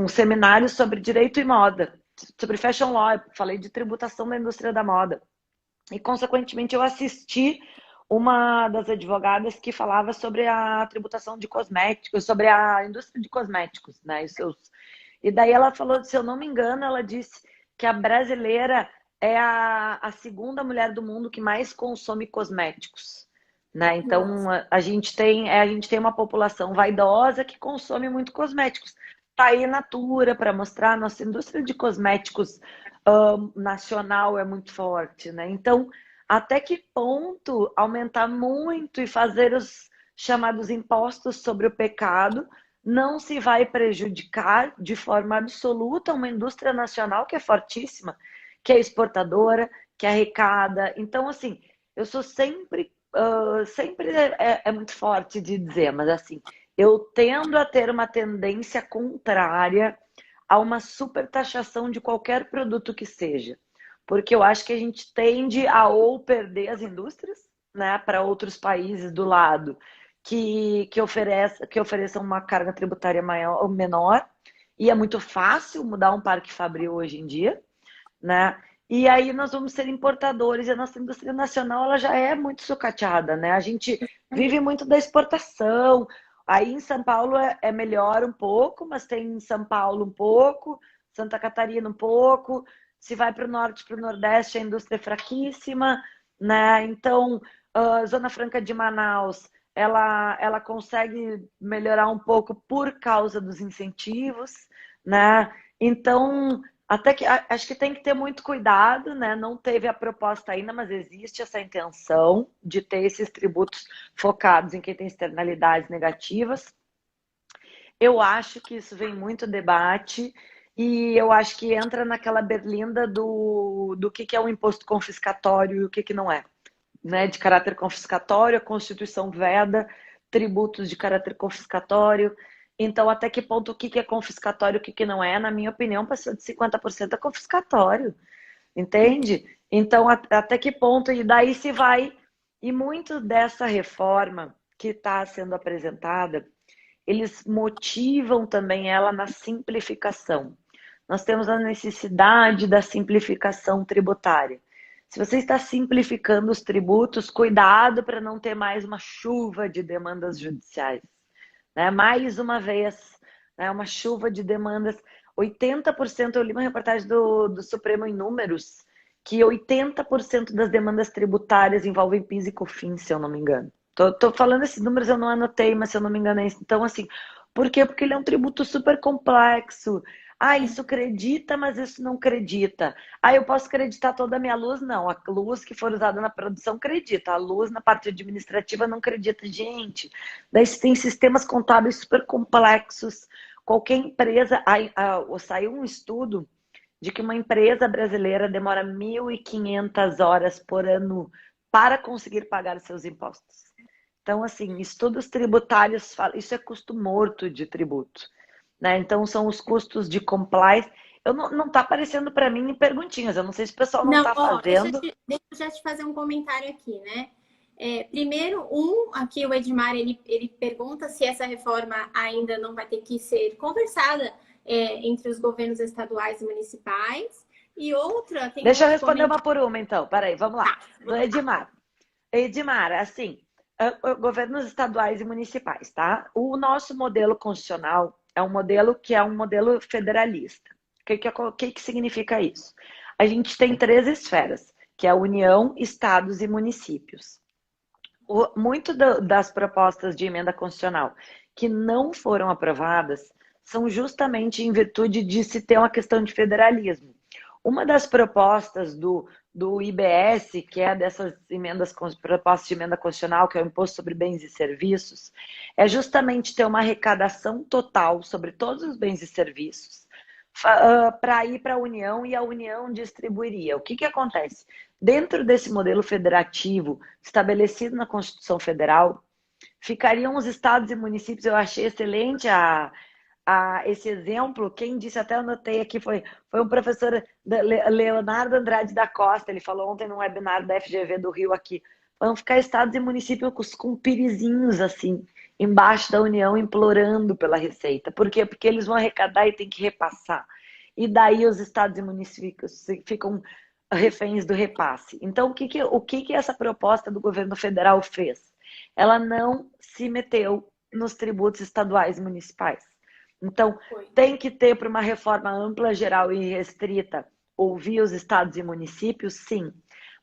seminário sobre direito e moda, sobre fashion law, eu falei de tributação da indústria da moda. E, consequentemente, eu assisti uma das advogadas que falava sobre a tributação de cosméticos, sobre a indústria de cosméticos, né? E daí ela falou, se eu não me engano, ela disse que a brasileira é a segunda mulher do mundo que mais consome cosméticos, né? Então, Nossa. a gente tem uma população vaidosa que consome muito cosméticos. Tá aí Natura para mostrar, nossa indústria de cosméticos nacional é muito forte, né? Então, até que ponto aumentar muito e fazer os chamados impostos sobre o pecado não se vai prejudicar de forma absoluta uma indústria nacional que é fortíssima, que é exportadora, que arrecada. Então, assim, eu sou sempre é muito forte de dizer, mas assim, eu tendo a ter uma tendência contrária a uma supertaxação de qualquer produto que seja. Porque eu acho que a gente tende a ou perder as indústrias, né, para outros países do lado que ofereçam uma carga tributária maior ou menor, e é muito fácil mudar um parque fabril hoje em dia, né? E aí nós vamos ser importadores, e a nossa indústria nacional ela já é muito sucateada, né? A gente vive muito da exportação. Aí em São Paulo é melhor um pouco, mas tem em São Paulo um pouco, Santa Catarina um pouco. Se vai para o norte, para o nordeste, a indústria é fraquíssima, né? Então, a Zona Franca de Manaus, ela consegue melhorar um pouco por causa dos incentivos, né? Então, até que acho que tem que ter muito cuidado, né? Não teve a proposta ainda, mas existe essa intenção de ter esses tributos focados em quem tem externalidades negativas. Eu acho que isso vem muito debate e eu acho que entra naquela berlinda do que é um imposto confiscatório e o que não é, né? De caráter confiscatório, a Constituição veda tributos de caráter confiscatório. Então, até que ponto o que é confiscatório e o que não é? Na minha opinião, passou de 50% é confiscatório, entende? Então, até que ponto? E daí se vai. E muito dessa reforma que está sendo apresentada, eles motivam também ela na simplificação. Nós temos a necessidade da simplificação tributária. Se você está simplificando os tributos, cuidado para não ter mais uma chuva de demandas judiciais, né? Mais uma vez, né? Uma chuva de demandas. 80%, eu li uma reportagem do Supremo em números, que 80% das demandas tributárias envolvem PIS e COFINS, se eu não me engano. Tô falando esses números, eu não anotei, mas se eu não me engano é isso. Então, assim, por quê? Porque ele é um tributo super complexo. Ah, isso acredita, mas isso não acredita. Ah, eu posso acreditar toda a minha luz? Não. A luz que for usada na produção acredita. A luz na parte administrativa não acredita. Gente, daí tem sistemas contábeis super complexos. Qualquer empresa... Saiu um estudo de que uma empresa brasileira demora 1.500 horas por ano para conseguir pagar seus impostos. Então, assim, estudos tributários falam, isso é custo morto de tributo, né? Então, são os custos de compliance. não tá aparecendo para mim em perguntinhas. Eu não sei se o pessoal não Não, tá ó, fazendo. deixa eu já te fazer um comentário aqui, né? Primeiro, aqui o Edmar, ele pergunta se essa reforma ainda não vai ter que ser conversada entre os governos estaduais e municipais. E outra, tem Deixa eu outro responder uma comentário. por uma, então. Peraí, vamos lá. Tá, Do Edmar. Edmar, assim, governos estaduais e municipais, tá? O nosso modelo constitucional é um modelo que é um modelo federalista. O que significa isso? A gente tem três esferas, que é a União, estados e municípios. Muito das propostas de emenda constitucional que não foram aprovadas são justamente em virtude de se ter uma questão de federalismo. Uma das propostas do IBS, que é dessas propostas de emenda constitucional, que é o Imposto sobre Bens e Serviços, é justamente ter uma arrecadação total sobre todos os bens e serviços para ir para a União e a União distribuiria. O que acontece? Dentro desse modelo federativo estabelecido na Constituição Federal, ficariam os estados e municípios. Eu achei excelente esse exemplo. Quem disse, até anotei aqui, foi um professor, Leonardo Andrade da Costa. Ele falou ontem no webinar da FGV do Rio aqui. Vão ficar estados e municípios com pirizinhos assim, embaixo da União, implorando pela receita. Por quê? Porque eles vão arrecadar e tem que repassar. E daí os estados e municípios ficam reféns do repasse. Então, o que essa proposta do governo federal fez? Ela não se meteu nos tributos estaduais e municipais. Então, tem que ter, para uma reforma ampla, geral e restrita, ouvir os estados e municípios, sim.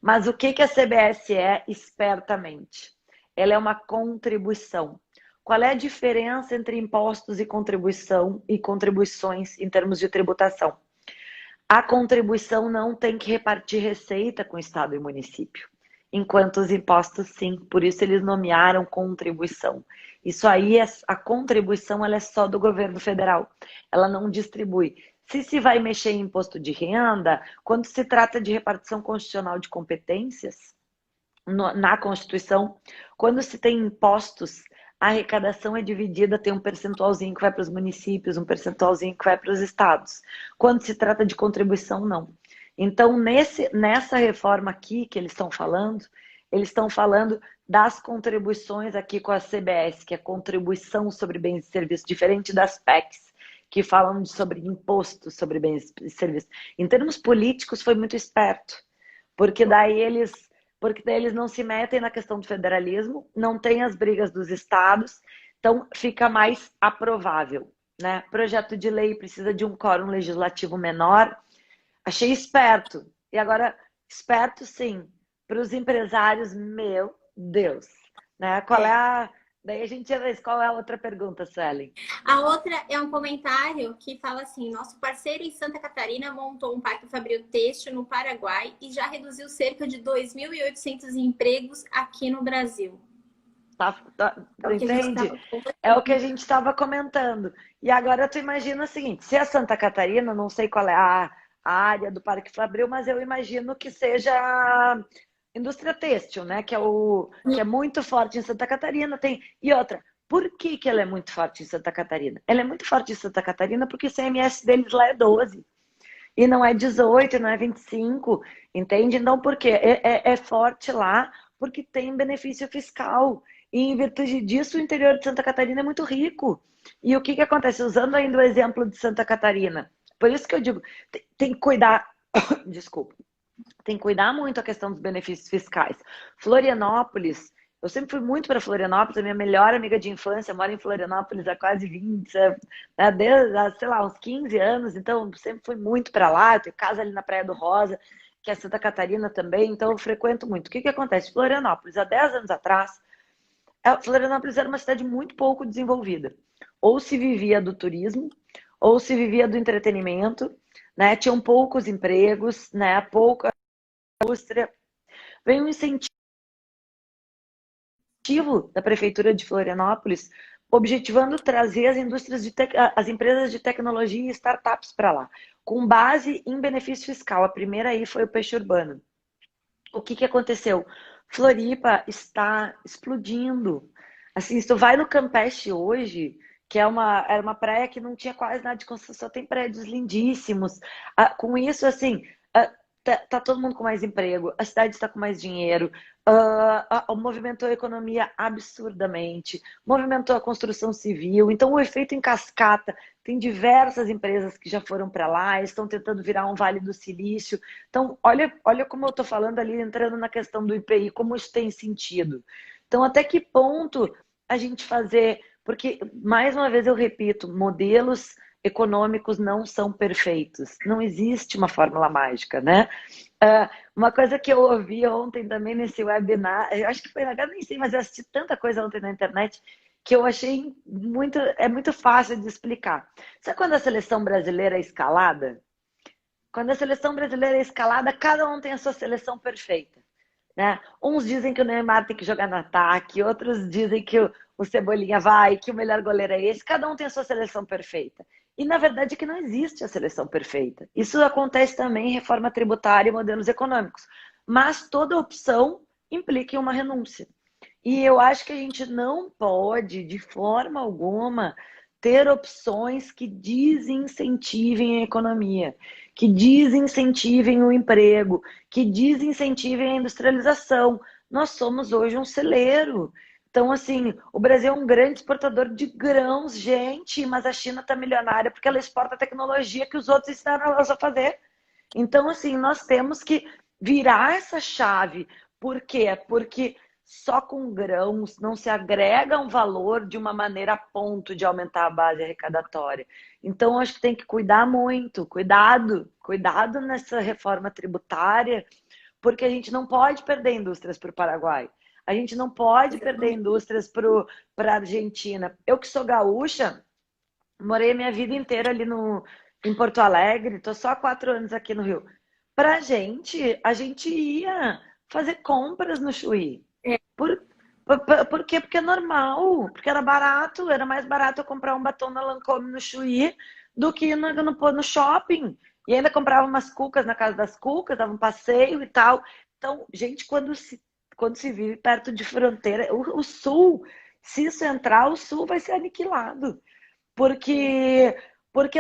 Mas o que a CBS é espertamente? Ela é uma contribuição. Qual é a diferença entre impostos e contribuição e contribuições em termos de tributação? A contribuição não tem que repartir receita com o estado e município, enquanto os impostos sim. Por isso eles nomearam contribuição. Isso aí, a contribuição, ela é só do governo federal. Ela não distribui. Se vai mexer em imposto de renda, quando se trata de repartição constitucional de competências, na Constituição, quando se tem impostos, a arrecadação é dividida, tem um percentualzinho que vai para os municípios, um percentualzinho que vai para os estados. Quando se trata de contribuição, não. Então, nessa reforma aqui que eles estão falando das contribuições aqui com a CBS, que é contribuição sobre bens e serviços, diferente das PECs, que falam sobre imposto sobre bens e serviços. Em termos políticos, foi muito esperto, porque daí eles não se metem na questão do federalismo, não tem as brigas dos estados, então fica mais aprovável, né? Projeto de lei precisa de um quórum legislativo menor. Achei esperto. E agora, esperto sim, para os empresários, meu Deus, né? Daí a gente já vê qual é a outra pergunta, Suelen. A outra é um comentário que fala assim: nosso parceiro em Santa Catarina montou um parque fabril têxtil no Paraguai e já reduziu cerca de 2.800 empregos aqui no Brasil. Entende? É o que a gente estava comentando. E agora tu imagina o seguinte: se é Santa Catarina, não sei qual é a área do Parque Fabril, mas eu imagino que seja indústria têxtil, né? Que é muito forte em Santa Catarina. E outra, por que ela é muito forte em Santa Catarina? Ela é muito forte em Santa Catarina porque o CMS deles lá é 12. E não é 18, não é 25, entende? Então, por quê? É forte lá porque tem benefício fiscal. E em virtude disso, o interior de Santa Catarina é muito rico. E o que acontece? Usando ainda o exemplo de Santa Catarina. Por isso que eu digo, tem que cuidar, desculpa, tem que cuidar muito a questão dos benefícios fiscais. Florianópolis, eu sempre fui muito para Florianópolis, a minha melhor amiga de infância mora em Florianópolis há quase 20, né, desde, sei lá, uns 15 anos, então sempre fui muito para lá, eu tenho casa ali na Praia do Rosa, que é Santa Catarina também, então eu frequento muito. O que acontece? Florianópolis, há 10 anos atrás, Florianópolis era uma cidade muito pouco desenvolvida. Ou se vivia do turismo, ou se vivia do entretenimento, né? Tinham poucos empregos, né? Pouca indústria. Veio um incentivo da Prefeitura de Florianópolis, objetivando trazer as empresas de tecnologia e startups para lá, com base em benefício fiscal. A primeira aí foi o peixe urbano. O que aconteceu? Floripa está explodindo. Assim, se tu vai no Campeche hoje, que era uma praia que não tinha quase nada de construção, só tem prédios lindíssimos. Com isso, assim, tá todo mundo com mais emprego, a cidade está com mais dinheiro, movimentou a economia absurdamente, movimentou a construção civil. Então, o efeito em cascata, tem diversas empresas que já foram para lá, estão tentando virar um Vale do Silício. Então, olha como eu estou falando ali, entrando na questão do IPI, como isso tem sentido. Então, até que ponto a gente fazer... Porque, mais uma vez, eu repito, modelos econômicos não são perfeitos. Não existe uma fórmula mágica, né? Uma coisa que eu ouvi ontem também nesse webinar, eu acho que foi, agora nem sei, mas eu assisti tanta coisa ontem na internet que eu achei muito fácil de explicar. Sabe quando a seleção brasileira é escalada? Quando a seleção brasileira é escalada, cada um tem a sua seleção perfeita. Né? Uns dizem que o Neymar tem que jogar no ataque, outros dizem que o Cebolinha vai, que o melhor goleiro é esse. Cada um tem a sua seleção perfeita. E, na verdade, é que não existe a seleção perfeita. Isso acontece também em reforma tributária e modelos econômicos. Mas toda opção implica em uma renúncia. E eu acho que a gente não pode, de forma alguma, ter opções que desincentivem a economia, que desincentivem o emprego, que desincentivem a industrialização. Nós somos hoje um celeiro. Então, assim, o Brasil é um grande exportador de grãos, gente, mas a China está milionária porque ela exporta tecnologia que os outros ensinaram elas a fazer. Então, assim, nós temos que virar essa chave. Por quê? Porque só com grãos não se agrega um valor de uma maneira a ponto de aumentar a base arrecadatória. Então, acho que tem que cuidar muito, cuidado nessa reforma tributária, porque a gente não pode perder indústrias para o Paraguai. A gente não pode perder indústrias para a Argentina. Eu que sou gaúcha, morei minha vida inteira ali em Porto Alegre, estou só há 4 anos aqui no Rio. Para a gente ia fazer compras no Chuí. Por quê? Porque é normal, porque era mais barato eu comprar um batom na Lancôme no Chuí do que no shopping. E ainda comprava umas cucas na casa das cucas, dava um passeio e tal. Então, gente, quando se vive perto de fronteira, o sul, se isso entrar, o sul vai ser aniquilado. Porque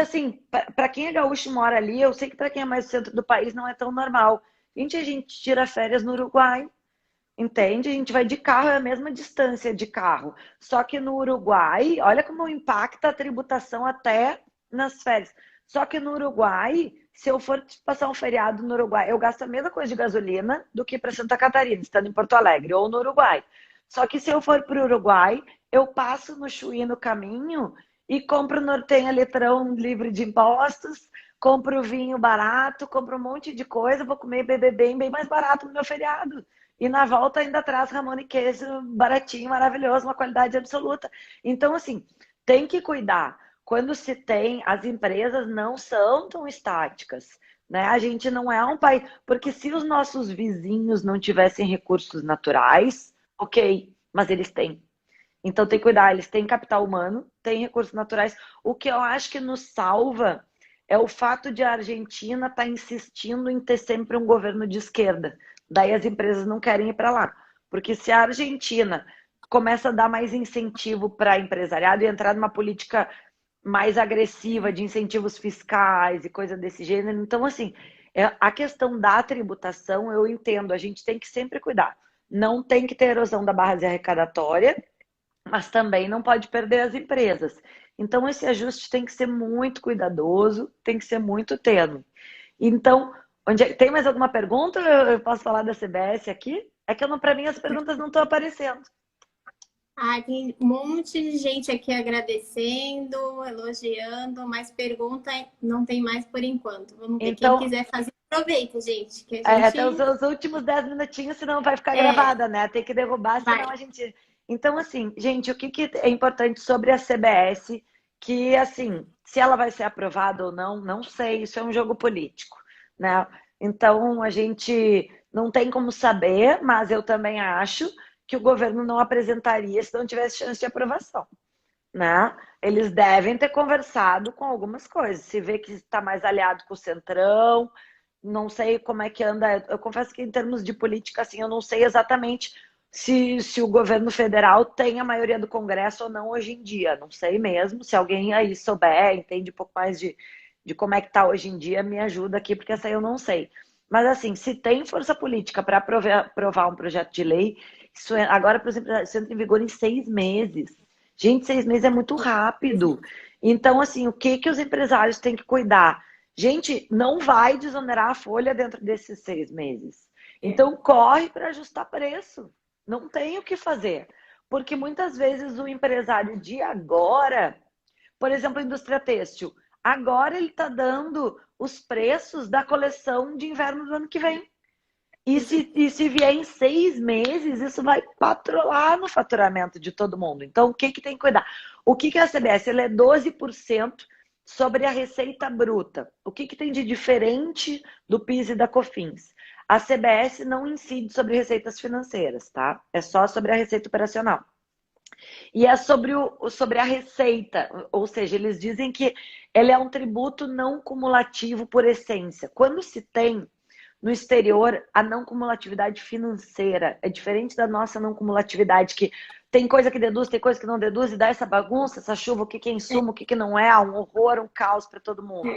assim, para quem é gaúcho e mora ali, eu sei que para quem é mais do centro do país não é tão normal. Gente, a gente tira férias no Uruguai, entende? A gente vai de carro, é a mesma distância de carro. Só que no Uruguai, olha como impacta a tributação até nas férias. Só que no Uruguai, se eu for passar um feriado no Uruguai, eu gasto a mesma coisa de gasolina do que para Santa Catarina, estando em Porto Alegre ou no Uruguai. Só que se eu for para o Uruguai, eu passo no Chuí no caminho e compro Nortenha litrão livre de impostos, compro vinho barato, compro um monte de coisa, vou comer e beber bem mais barato no meu feriado. E na volta ainda traz Ramon e queijo baratinho, maravilhoso, uma qualidade absoluta. Então, assim, tem que cuidar. Quando se tem, as empresas não são tão estáticas, né? A gente não é um país... Porque se os nossos vizinhos não tivessem recursos naturais, ok, mas eles têm. Então tem que cuidar, eles têm capital humano, têm recursos naturais. O que eu acho que nos salva é o fato de a Argentina estar insistindo em ter sempre um governo de esquerda. Daí as empresas não querem ir para lá. Porque se a Argentina começa a dar mais incentivo para empresariado e entrar numa política mais agressiva de incentivos fiscais e coisa desse gênero, então assim, a questão da tributação, eu entendo, a gente tem que sempre cuidar. Não tem que ter erosão da base arrecadatória, mas também não pode perder as empresas. Então esse ajuste tem que ser muito cuidadoso, tem que ser muito tênue. Então, tem mais alguma pergunta? Eu posso falar da CBS aqui? É que para mim as perguntas não estão aparecendo. Tem um monte de gente aqui agradecendo, elogiando, mas pergunta não tem mais por enquanto. Vamos ver. Então, quem quiser fazer, aproveita, gente. Que a gente... Até os últimos 10 minutinhos, senão vai ficar gravada, né? Tem que derrubar, senão a gente... Então, assim, gente, o que é importante sobre a CBS, que, assim, se ela vai ser aprovada ou não sei, isso é um jogo político, né? Então, a gente não tem como saber, mas eu também acho que o governo não apresentaria se não tivesse chance de aprovação, né? Eles devem ter conversado com algumas coisas, se vê que está mais aliado com o Centrão, não sei como é que anda, eu confesso que em termos de política, assim, eu não sei exatamente se o governo federal tem a maioria do Congresso ou não hoje em dia. Não sei mesmo. Se alguém aí souber, entende um pouco mais de como é que está hoje em dia, me ajuda aqui, porque essa aí eu não sei. Mas assim, se tem força política para aprovar um projeto de lei, agora, por exemplo, isso entra em vigor em 6 meses. Gente, 6 meses é muito rápido. Então, assim, o que os empresários têm que cuidar? Gente, não vai desonerar a folha dentro desses 6 meses. Então, corre para ajustar preço. Não tem o que fazer. Porque muitas vezes o empresário de agora, por exemplo, a indústria têxtil, agora ele está dando os preços da coleção de inverno do ano que vem. E se vier em 6 meses, isso vai patrolar no faturamento de todo mundo. Então, o que tem que cuidar? O que é a CBS? Ela é 12% sobre a receita bruta. O que tem de diferente do PIS e da COFINS? A CBS não incide sobre receitas financeiras, tá? É só sobre a receita operacional. E é sobre a receita, ou seja, eles dizem que ele é um tributo não cumulativo por essência. Quando se tem no exterior a não cumulatividade financeira, é diferente da nossa não cumulatividade, que tem coisa que deduz, tem coisa que não deduz, e dá essa bagunça, essa chuva, o que é insumo, o que não é, um horror, um caos para todo mundo.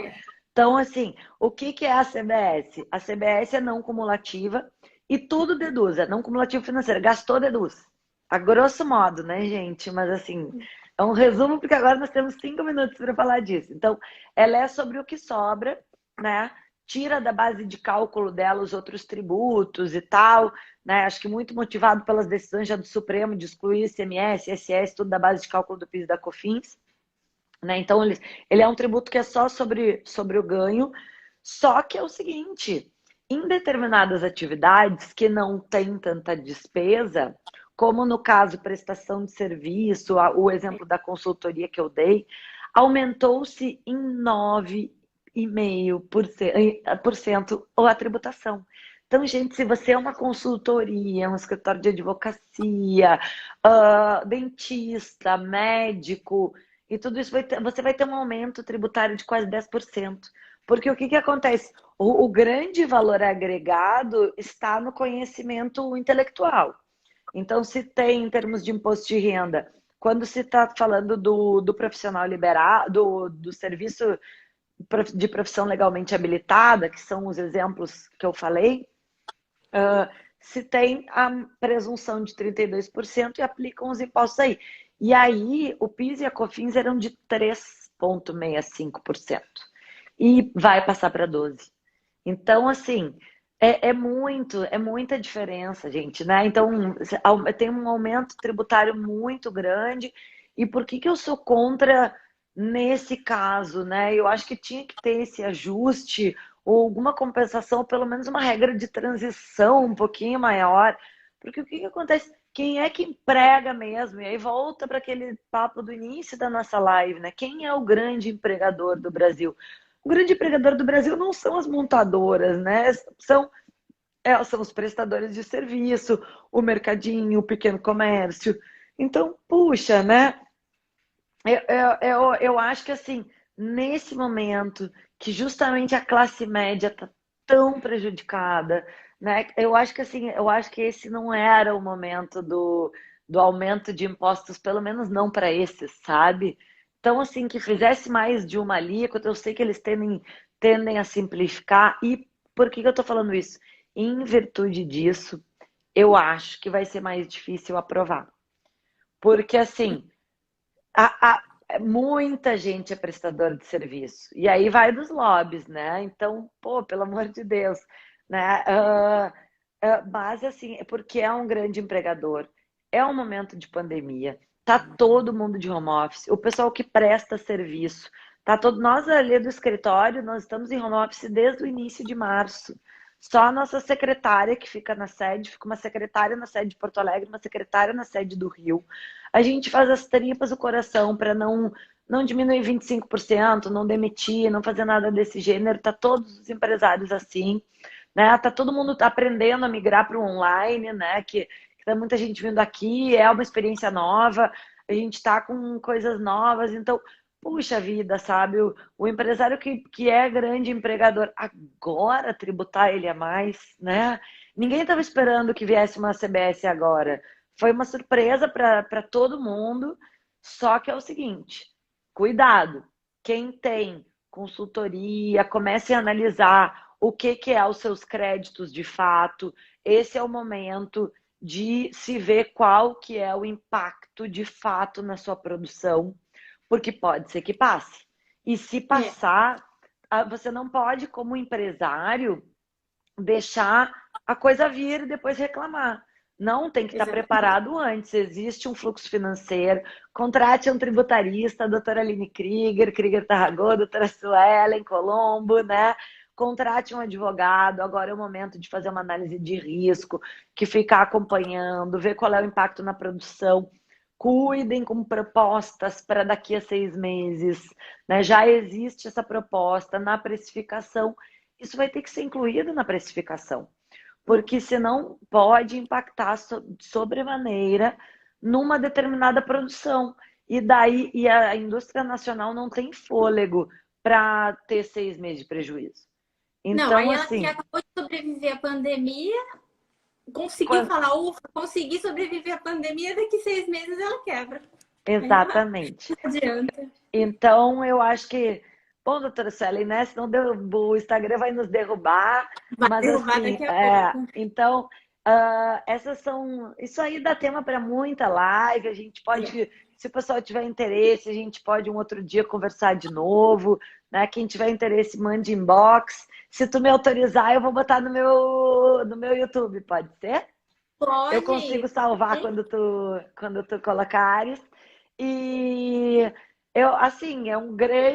Então, assim, o que é a CBS? A CBS é não cumulativa e tudo deduz, é não cumulativo financeiro, gastou, deduz. A grosso modo, né, gente? Mas assim, é um resumo, porque agora nós temos 5 minutos para falar disso. Então, ela é sobre o que sobra, né? Tira da base de cálculo dela os outros tributos e tal, né? Acho que muito motivado pelas decisões já do Supremo de excluir ICMS, ISS, tudo da base de cálculo do PIS e da COFINS, né? Então, ele é um tributo que é só sobre o ganho, só que é o seguinte, em determinadas atividades que não tem tanta despesa, como no caso prestação de serviço, o exemplo da consultoria que eu dei, aumentou-se em 9,5% a tributação. Então, gente, se você é uma consultoria, um escritório de advocacia, dentista, médico, e tudo isso, você vai ter um aumento tributário de quase 10%. Porque o que acontece? O grande valor agregado está no conhecimento intelectual. Então, se tem, em termos de imposto de renda, quando se está falando do profissional liberado, do serviço de profissão legalmente habilitada, que são os exemplos que eu falei, se tem a presunção de 32% e aplicam os impostos aí. E aí, o PIS e a COFINS eram de 3,65%. E vai passar para 12%. Então, assim, é muita diferença, gente, né? Então, tem um aumento tributário muito grande. E por que eu sou contra nesse caso, né? Eu acho que tinha que ter esse ajuste ou alguma compensação, ou pelo menos uma regra de transição um pouquinho maior. Porque o que acontece? Quem é que emprega mesmo? E aí volta para aquele papo do início da nossa live, né? Quem é o grande empregador do Brasil? O grande empregador do Brasil não são as montadoras, né? São os prestadores de serviço, o mercadinho, o pequeno comércio. Então, puxa, né? Eu acho que, assim, nesse momento que justamente a classe média está tão prejudicada, né? Eu acho que, assim, esse não era o momento do aumento de impostos, pelo menos não para esses, sabe? Então, assim, que fizesse mais de uma alíquota, eu sei que eles tendem a simplificar. E por que eu estou falando isso? Em virtude disso, eu acho que vai ser mais difícil aprovar. Porque, assim, muita gente é prestador de serviço. E aí vai dos lobbies, né? Então, pô, pelo amor de Deus, né? Mas, assim, é porque é um grande empregador. É um momento de pandemia. Tá todo mundo de home office. O pessoal que presta serviço. Nós ali do escritório, nós estamos em home office desde o início de março. Só a nossa secretária que fica na sede, fica uma secretária na sede de Porto Alegre, uma secretária na sede do Rio. A gente faz as tripas do coração para não diminuir 25%, não demitir, não fazer nada desse gênero. Tá todos os empresários assim, né? Tá todo mundo aprendendo a migrar para o online, né? Que tá muita gente vindo aqui, é uma experiência nova, a gente tá com coisas novas, então puxa vida, sabe? O empresário que é grande empregador, agora tributar ele a mais, né? Ninguém estava esperando que viesse uma CBS agora. Foi uma surpresa para todo mundo. Só que é o seguinte, cuidado. Quem tem consultoria, comece a analisar o que é os seus créditos de fato. Esse é o momento de se ver qual que é o impacto de fato na sua produção, porque pode ser que passe. E se passar, você não pode, como empresário, deixar a coisa vir e depois reclamar. Não, tem que estar preparado antes. Existe um fluxo financeiro. Contrate um tributarista, a doutora Aline Krieger Tarragó, doutora Suelen Colombo, né? Contrate um advogado. Agora é o momento de fazer uma análise de risco, que ficar acompanhando, ver qual é o impacto na produção. Cuidem com propostas para daqui a 6 meses. Né? Já existe essa proposta na precificação. Isso vai ter que ser incluído na precificação, porque senão pode impactar sobremaneira numa determinada produção. E daí a indústria nacional não tem fôlego para ter 6 meses de prejuízo. Então, não, aí assim, ela que acabou de sobreviver à pandemia, conseguiu falar, ufa, consegui sobreviver à pandemia, daqui 6 meses ela quebra. exatamente. Não adianta. Então, eu acho que, bom, doutora Suelen, né? Senão o Instagram vai nos derrubar. Vai Mas derrubar assim, daqui a pouco. então, essas são. Isso aí dá tema para muita live. A gente pode, se o pessoal tiver interesse, a gente pode um outro dia conversar de novo. Né? Quem tiver interesse, mande inbox. Se tu me autorizar, eu vou botar no meu YouTube, pode ser? Pode. Eu consigo salvar quando tu colocares. E assim,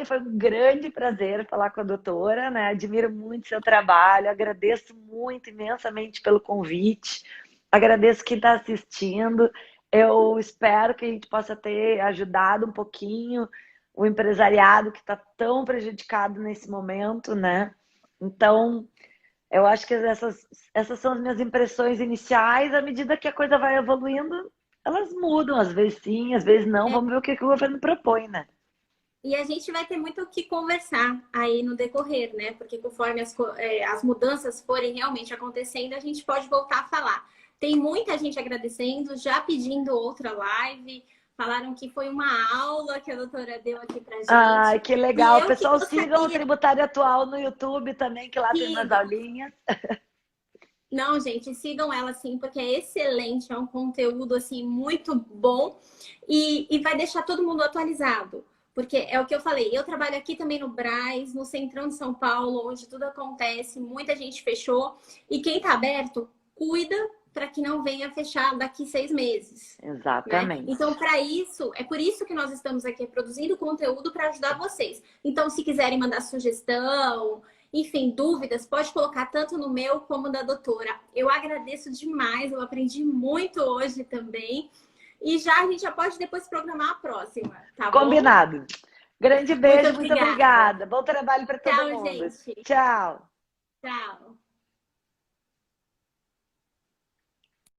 foi um grande prazer falar com a doutora, né? Admiro muito seu trabalho, agradeço muito, imensamente pelo convite, agradeço quem está assistindo. Eu espero que a gente possa ter ajudado um pouquinho o empresariado que está tão prejudicado nesse momento, né? Então, eu acho que essas são as minhas impressões iniciais. À medida que a coisa vai evoluindo, elas mudam, às vezes sim, às vezes não. Vamos ver o que o governo propõe, né? E a gente vai ter muito o que conversar aí no decorrer, né? Porque conforme as mudanças forem realmente acontecendo, a gente pode voltar a falar. Tem muita gente agradecendo, já pedindo outra live. Falaram que foi uma aula que a doutora deu aqui pra gente. Ai, que legal. E Pessoal, sigam o Tributário Atual no YouTube também, que lá tem umas aulinhas. Não, gente, sigam ela sim, porque é excelente, é um conteúdo assim muito bom e vai deixar todo mundo atualizado. Porque é o que eu falei, eu trabalho aqui também no Brás, no Centrão de São Paulo, onde tudo acontece, muita gente fechou. E quem tá aberto, cuida para que não venha fechar daqui 6 meses. Exatamente. Né? Então, para isso, é por isso que nós estamos aqui produzindo conteúdo para ajudar vocês. Então, se quiserem mandar sugestão, enfim, dúvidas, pode colocar tanto no meu como da doutora. Eu agradeço demais, eu aprendi muito hoje também. E a gente já pode depois programar a próxima, tá bom? Combinado. Grande beijo, muito obrigada. Bom trabalho para todo mundo. Tchau, gente. Tchau. Tchau.